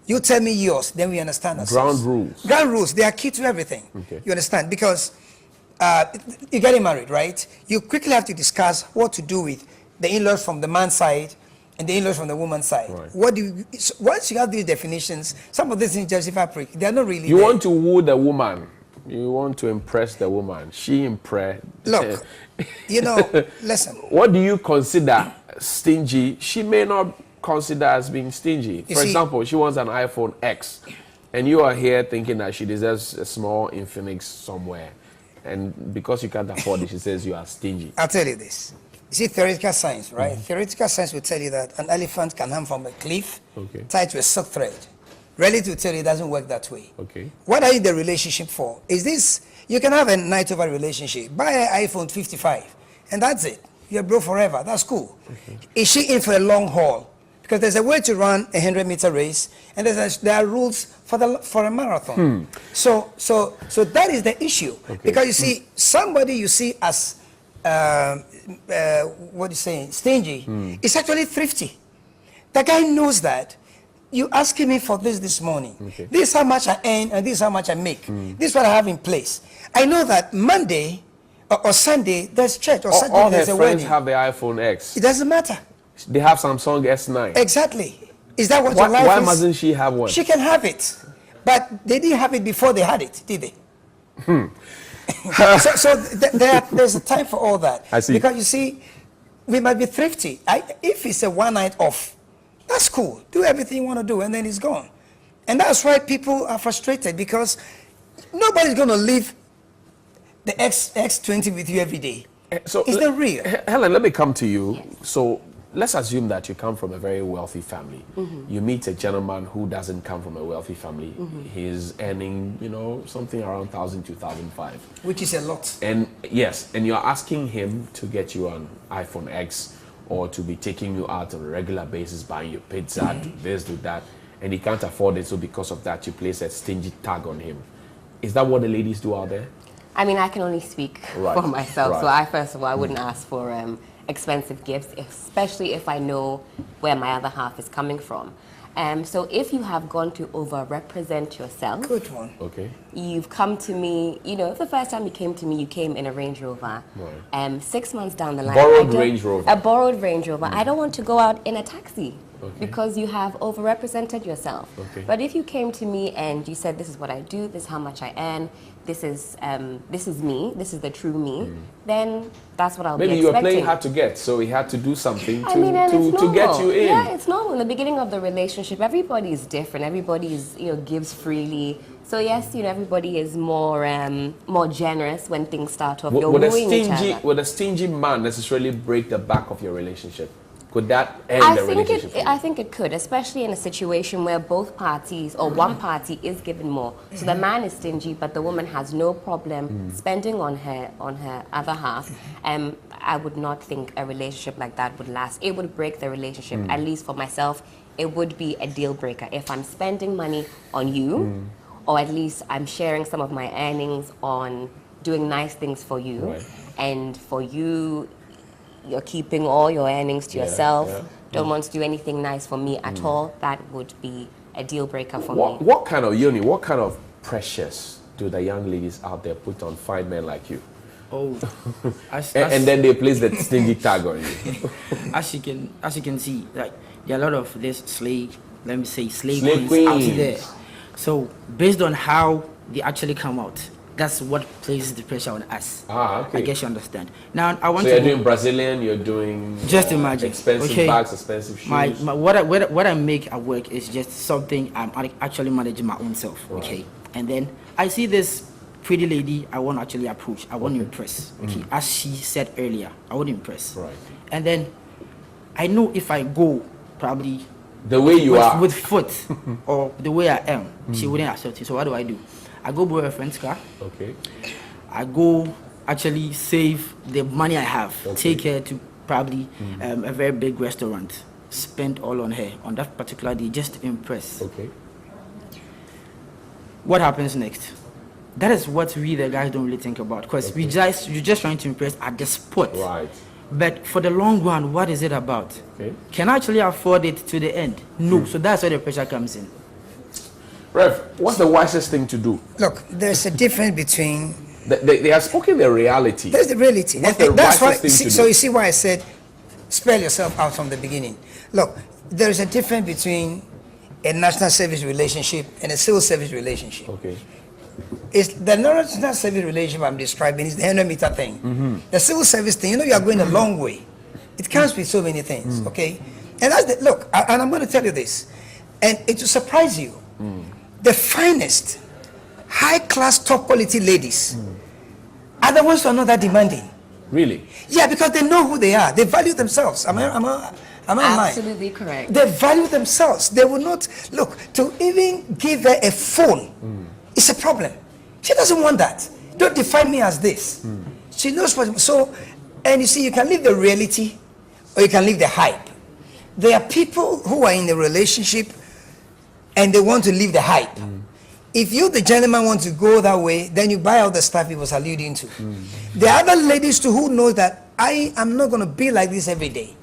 You tell me yours, then we understand ourselves.
Ground rules.
Ground rules, they are key to everything.
Okay.
You understand? Because you're getting married, right? You quickly have to discuss what to do with the in-laws from the man's side and the in-laws from the woman's side.
Right.
Once you have these definitions, some of these things just evaporate. They're not really
You
there.
want to woo the woman. You want to impress the woman. She impress.
Look, listen.
What do you consider stingy? She may not consider as being stingy. For example, she wants an iPhone X, and you are here thinking that she deserves a small Infinix somewhere, and because you can't afford it, she says you are stingy.
I'll tell you this. You see, theoretical science, right? Theoretical science will tell you that an elephant can hang from a cliff tied to a silk thread. Reality will tell you it doesn't work that way.
Okay.
What are you in the relationship for? Is this, you can have a night over relationship, buy an iPhone 55, and that's it. You're bro forever. That's cool. Okay. Is she in for a long haul? Because there's a way to run a 100-meter race, and there are rules for a marathon. So that is the issue. Okay. Because you see, somebody you see as what are you saying, stingy, is actually thrifty. The guy knows that. You asking me for this morning. Okay. This is how much I earn and this is how much I make. This is what I have in place. I know that Monday or Sunday there's church, or Saturday
all
there's
her
a
friends
wedding.
have the iPhone X.
It doesn't matter.
They have Samsung S9.
Exactly. Is that what your life is?
Why mustn't she have one?
She can have it. But they didn't have it before they had it, did they? There's a time for all that.
I see.
Because you see, we might be thrifty. If it's a one night off, that's cool. Do everything you want to do, and then it's gone. And that's why people are frustrated, because nobody's going to leave the X20 with you every day. So it's not real.
Helen, let me come to you. Yes. So let's assume that you come from a very wealthy family. You meet a gentleman who doesn't come from a wealthy family. He's earning, something around 1,000 to 1,500.
Which is a lot.
And yes, and you're asking him to get you an iPhone X, or to be taking you out on a regular basis, buying you pizza, do this, do that, and he can't afford it, so because of that, you place a stingy tag on him. Is that what the ladies do out there?
I mean, I can only speak for myself, so first of all, I wouldn't ask for expensive gifts, especially if I know where my other half is coming from. So if you have gone to over-represent yourself,
good one.
Okay.
You've come to me, if the first time you came to me, you came in a Range Rover. Right. 6 months down the line,
Range Rover.
A borrowed Range Rover. I don't want to go out in a taxi. Because you have over-represented yourself. But if you came to me and you said, this is what I do, this is how much I earn, this is me, this is the true me, then that's what I'll be expecting.
Maybe you were playing hard to get, so he had to do something to get you in.
Yeah, it's normal. In the beginning of the relationship, everybody is different. Everybody is, gives freely. So yes, everybody is more generous when things start off.
Would a stingy man necessarily break the back of your relationship? Could that end the relationship?
I think it could, especially in a situation where both parties or one party is given more. So the man is stingy, but the woman has no problem spending on her other half. I would not think a relationship like that would last. It would break the relationship. At least for myself, it would be a deal breaker. If I'm spending money on you, or at least I'm sharing some of my earnings on doing nice things for you, and for you, you're keeping all your earnings to yourself, don't want to do anything nice for me at all, that would be a deal breaker for me.
What kind of pressures do the young ladies out there put on fine men like you?
Oh,
and then they place the stingy tag on you.
As you can see, like there are a lot of this slave queens out there. So based on how they actually come out, that's what places the pressure on us.
Okay.
I guess you understand. Now I want
so
to.
You're doing Brazilian. You're doing.
Just imagine.
Expensive bags, expensive shoes.
What I make at work is just something I'm actually managing my own self. Okay. And then I see this pretty lady I want to actually approach. I want to impress. Okay. As she said earlier, I want to impress.
Right.
And then I know if I go probably
the way you are
with foot or the way I am, she wouldn't accept it. So what do? I go borrow a friend's car.
Okay.
I go actually save the money I have, take her to probably a very big restaurant, spend all on her on that particular day just to impress.
Okay.
What happens next? That is what we the guys don't really think about, because you're just trying to impress at the spot.
Right.
But for the long run, what is it about?
Okay.
Can I actually afford it to the end? No. So that's where the pressure comes in.
Rev, what's the wisest thing to do?
Look, there's a difference between...
They have spoken the reality.
There's the reality.
What's the
That's why,
wisest thing to do?
so you see why I said, spell yourself out from the beginning. Look, there is a difference between a national service relationship and a civil service relationship.
Okay.
It's the national service relationship I'm describing is the 100-meter thing. The civil service thing, you are going a long way. It comes with so many things, okay? And that's look, and I'm going to tell you this, and it will surprise you. The finest, high-class, top-quality ladies are the ones who are not that demanding.
Really?
Yeah, because they know who they are. They value themselves. Am I
Absolutely correct.
They value themselves. They will not look to even give her a phone. It's a problem. She doesn't want that. Don't define me as this. She knows what. So, and you see, you can live the reality, or you can live the hype. There are people who are in a relationship, and they want to live the hype. If you, the gentleman, want to go that way, then you buy all the stuff he was alluding to. There are other ladies too who know that I am not going to be like this every day.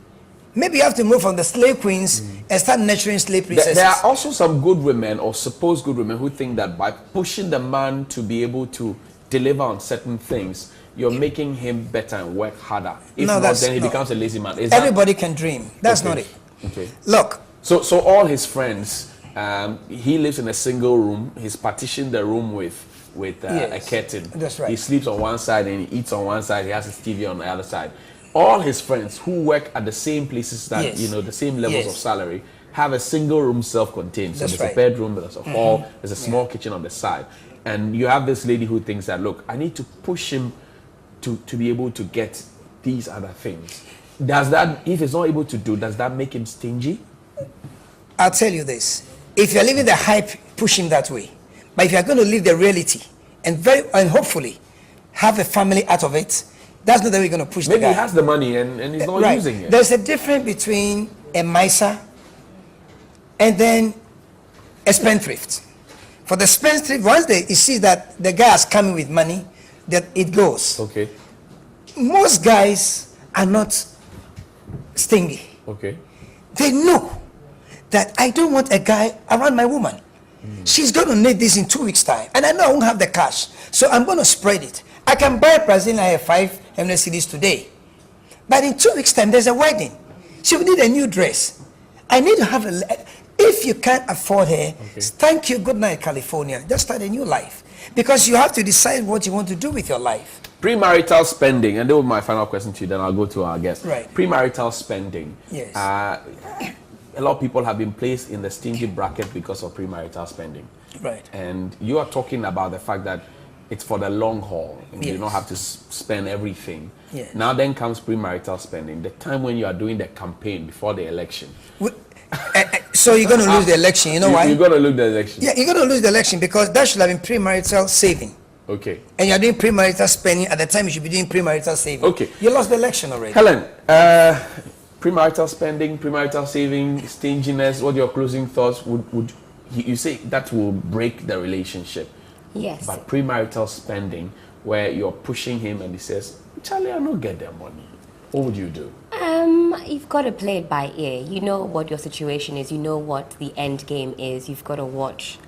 Maybe you have to move from the slave queens and start nurturing slave princesses.
There are also some good women or supposed good women who think that by pushing the man to be able to deliver on certain things, you're making him better and work harder. If
No,
not, then he becomes a lazy man. Is
Everybody can dream. That's
Okay.
not it.
Okay.
Look.
So all his friends, he lives in a single room. He's partitioned the room with a
Yes.
curtain.
That's right.
He sleeps on one side and he eats on one side. He has his TV on the other side. All his friends who work at the same places that,
Yes.
the same levels
Yes.
of salary, have a single room self-contained. So
That's
there's
right.
a bedroom, there's a hall, there's a small kitchen on the side. And you have this lady who thinks that, look, I need to push him to be able to get these other things. Does that, if he's not able to do, does that make him stingy?
I'll tell you this. If you're living the hype, push him that way. But if you're going to live the reality and hopefully have a family out of it, that's not the way you're going to push the guy.
Maybe he has the money and he's not using it.
There's a difference between a miser and then a spendthrift. For the spendthrift, once he sees that the guy is coming with money, that it goes.
Okay.
Most guys are not stingy.
Okay.
They know that I don't want a guy around my woman. She's going to need this in 2 weeks' time. And I know I won't have the cash. So I'm going to spread it. I can buy a Brazilian hair 5 MNCDs today. But in 2 weeks' time, there's a wedding. She will need a new dress. I need to have if you can't afford her, thank you, good night, California. Just start a new life. Because you have to decide what you want to do with your life.
Premarital spending, and that was my final question to you, then I'll go to our guest.
Right.
Premarital spending.
Yes.
A lot of people have been placed in the stingy bracket because of premarital spending.
Right.
And you are talking about the fact that it's for the long haul. And you
Yes.
don't have to spend everything.
Yes.
Now then comes premarital spending, the time when you are doing the campaign before the election.
So you're going to lose the election. You know why?
You're going to lose the election.
Yeah, you're going to lose the election because that should have been premarital saving.
Okay.
And you're doing premarital spending at the time you should be doing premarital saving.
Okay.
You lost the election already.
Helen, premarital spending, premarital saving, stinginess, what are your closing thoughts? Would you say that will break the relationship?
Yes.
But premarital spending, where you're pushing him and he says, Charlie, I don't get their money. What would you do?
You've got to play it by ear. You know what your situation is. You know what the end game is. You've got to watch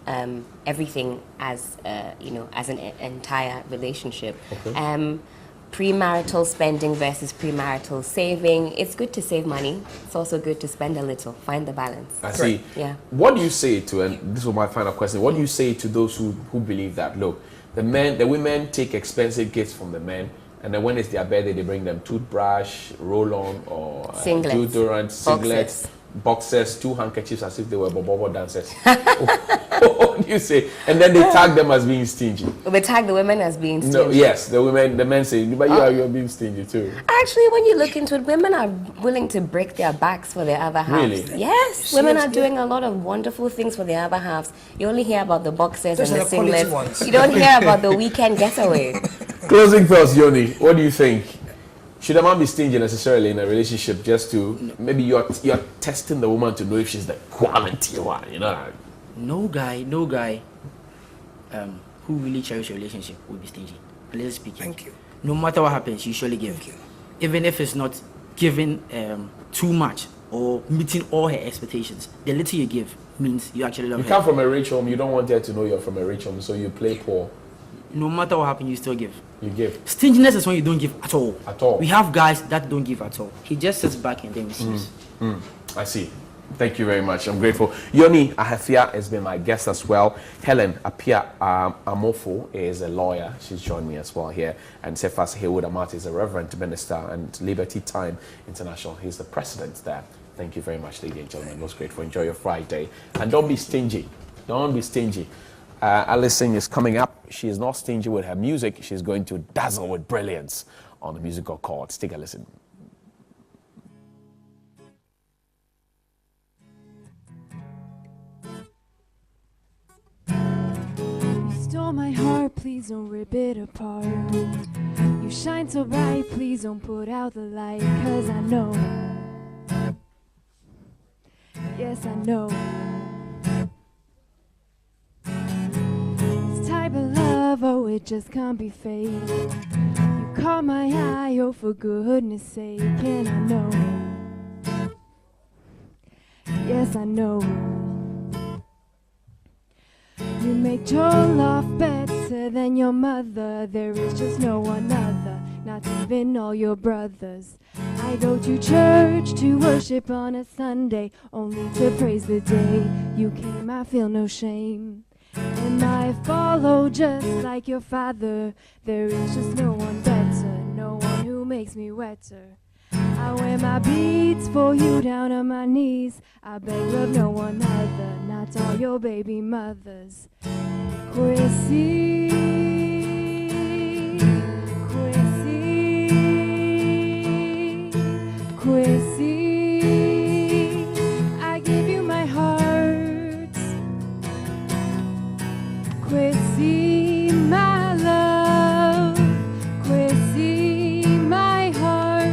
everything as as an entire relationship.
Okay.
Premarital spending versus premarital saving. It's good to save money. It's also good to spend a little. Find the balance.
I see.
Yeah.
What do you say to, and this was my final question, what do you say to those who believe that, look, the women take expensive gifts from the men, and then when it's their birthday, they bring them toothbrush, roll-on, or
Singlets.
deodorant, singlets, boxers, 2 handkerchiefs as if they were bobo dancers. What do you say? And then they tag them as being stingy.
We tag the women as being stingy.
No, yes, the men say, but you're being stingy too.
Actually, when you look into it, women are willing to break their backs for their other halves.
Really?
Yes, women are doing a lot of wonderful things for their other halves. You only hear about the boxers
Those
and
are
the
the quality
singlets.
ones.
You don't hear about the weekend getaway.
Closing thoughts, Yoni. What do you think? Should a man be stingy necessarily in a relationship just to, maybe you're testing the woman to know if she's the quality one, you know?
No guy who really cherishes a relationship will be stingy. Let's speak.
Thank you.
No matter what happens, you surely give.
Thank you.
Even if it's not giving too much or meeting all her expectations. The little you give means you actually love her.
You come from a rich home, you don't want her to know you're from a rich home, so you play poor.
No matter what happens, you still give.
You give.
Stinginess is when you don't give at all.
At all.
We have guys that don't give at all. He just sits back and then receives.
I see. Thank you very much. I'm grateful. Yoni Ahafia has been my guest as well. Helen Apia Amofo is a lawyer. She's joined me as well here. And Cephas Haywood Amat is a Reverend Minister and Liberty Time International. He's the president there. Thank you very much, ladies and gentlemen. Most grateful. Enjoy your Friday. And don't be stingy. Don't be stingy. Alison is coming up. She is not stingy with her music. She's going to dazzle with brilliance on the musical chords. Take a listen.
Stole my heart, please don't rip it apart. You shine so bright, please don't put out the light. 'Cause I know, yes I know, this type of love, oh it just can't be fake. You caught my eye, oh for goodness sake. And I know, yes I know, you make jollof better than your mother. There is just no one other, not even all your brothers. I go to church to worship on a Sunday, only to praise the day you came. I feel no shame, and I follow just like your father. There is just no one better, no one who makes me wetter. I wear my beads for you down on my knees. I beg of no one other, not all your baby mothers. Kwesi, Kwesi, Kwesi, I give you my heart. Kwesi, my love. Kwesi, my heart.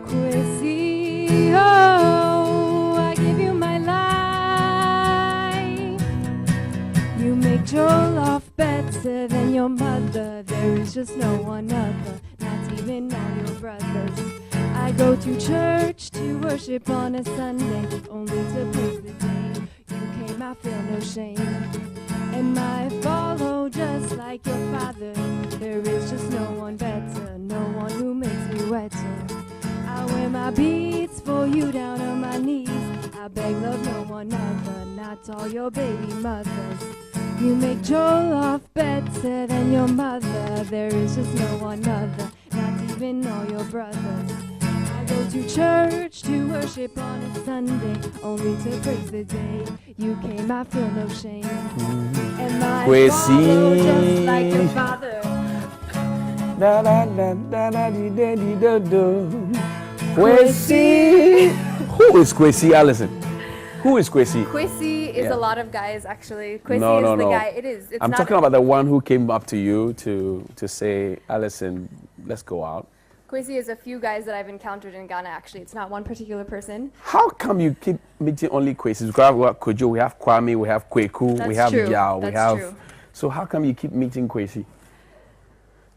Kwesi, oh, I give you my life. You make jollof better than your mother. There is just no one other, not even all your brothers. I go to church to worship on a Sunday, only to praise the day you came. I feel no shame, and I follow just like your father. There is just no one better, no one who makes me wetter. I wear my beads for you down on my knees. I beg love no one other, not all your baby mothers. You make jollof better than your mother. There is just no one other, not even all your brothers. I go to church to worship on a Sunday, only to praise the day you came. I feel no shame, and I follow just like your father.
Kwesi. Who is Kwesi, Alison? Who is Kwesi?
Kwesi is a lot of guys, actually. Kwesi
No,
is
no,
the
no.
guy. It is. It's
I'm
not
talking about the one who came up to you to say, Alison, let's go out.
Kwesi is a few guys that I've encountered in Ghana, actually. It's not one particular person.
How come you keep meeting only Kwesis? We have Kojo, we have Kwame, we have Kweku,
That's
we have
true.
Yao, we
That's
have...
true.
So how come you keep meeting Kwesi?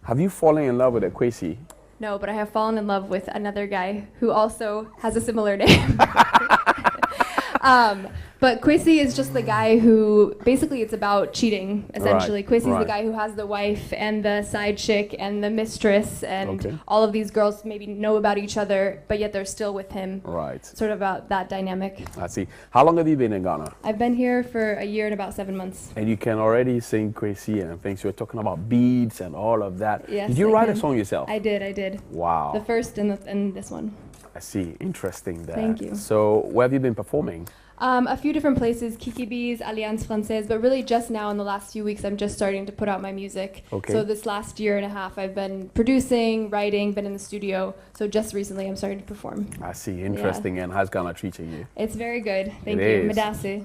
Have you fallen in love with a Kwesi?
No, but I have fallen in love with another guy who also has a similar name. But Kwesi is just the guy who, basically it's about cheating, essentially.
Right,
Kwesi's
right.
the guy who has the wife and the side chick and the mistress, and
Okay.
all of these girls maybe know about each other, but yet they're still with him.
Right.
Sort of about that dynamic.
I see. How long have you been in Ghana?
I've been here for a year and about 7 months.
And you can already sing Kwesi and things. You were talking about beads and all of that.
Yes,
Did you
I
write a
can.
song yourself?
I did.
Wow.
The first and this one.
I see. Interesting there.
Thank you.
So where have you been performing?
A few different places, Kiki Bees, Alliance Française, but really just now in the last few weeks, I'm just starting to put out my music.
Okay.
So this last year and a half, I've been producing, writing, been in the studio. So just recently, I'm starting to perform.
I see. Interesting. And how's Ghana treating you?
It's very good. Thank
It
you.
is.
Medasi.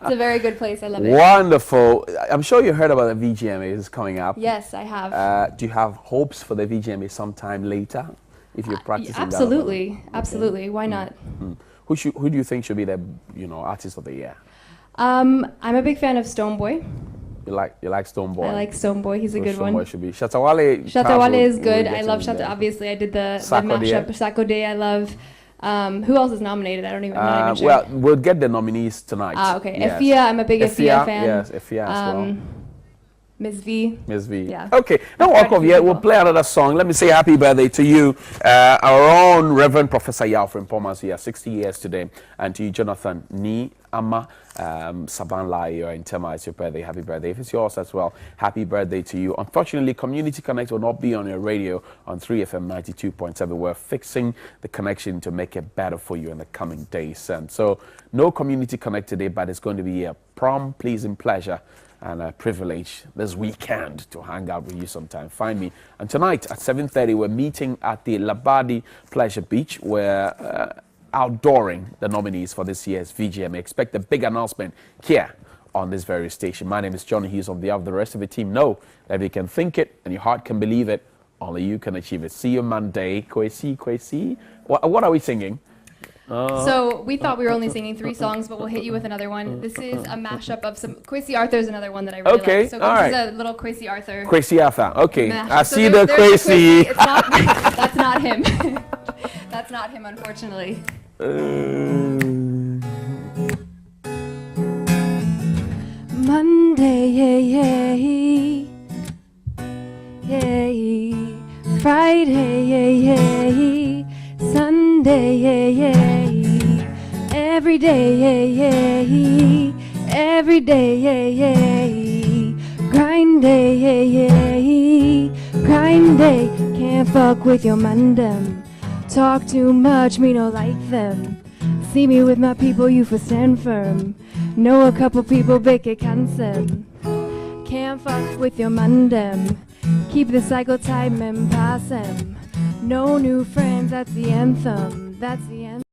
It's a very good place. I love it.
Wonderful. I'm sure you heard about the VGMAs coming up.
Yes, I have.
Do you have hopes for the VGMA sometime later? If you're practicing that?
Absolutely. Why not?
Who do you think should be the artist of the year?
I'm a big fan of Stonebwoy.
You like Stonebwoy?
I like Stonebwoy. He's a good one.
Stonebwoy should be. Shatawale.
Shatawale is good. I love Shatta. Obviously, I did the mashup. Sakode, I love. Who else is nominated? I don't even. I'm not even sure.
Well, we'll get the nominees tonight.
Okay. Yes. Efia, I'm a big Efia fan.
Yes, Efia as well.
Ms. V.
Ms. V.
Yeah.
Okay. Don't walk off yet. We'll play another song. Let me say happy birthday to you, our own Reverend Professor Yalfred Pomas here, 60 years today, and to you, Jonathan Ni Ama Sabanla, you're in Tema. It's your birthday. Happy birthday. If it's yours as well, happy birthday to you. Unfortunately, Community Connect will not be on your radio on 3FM 92.7. We're fixing the connection to make it better for you in the coming days. And so, no Community Connect today, but it's going to be a pleasing pleasure and a privilege this weekend to hang out with you sometime. Find me. And tonight at 7:30, we're meeting at the Labadi Pleasure Beach. We're outdooring the nominees for this year's VGMA. Expect a big announcement here on this very station. My name is Johnny Hughes. On behalf of the rest of the team, know that if you can think it and your heart can believe it, only you can achieve it. See you Monday. Kwesi. What are we singing?
So we thought we were only singing 3 songs, but we'll hit you with another one. This is a mashup of some. Kwesi Arthur is another one that I really like. So this is a little Kwesi Arthur.
Kwesi Arthur. Okay.
Mashup.
I see the Kwesi.
That's not him. That's not him, unfortunately. Monday, yay. Friday, yay. Sunday, yay. Every day, yay. Every day, yay. Grind day, yay. Grind day. Can't fuck with your mandem. Talk too much, me no like them. See me with my people, you for stand firm. Know a couple people, big it cancel. Can't fuck with your mandem. Keep the cycle time and pass them. No new friends, that's the anthem. That's the anthem.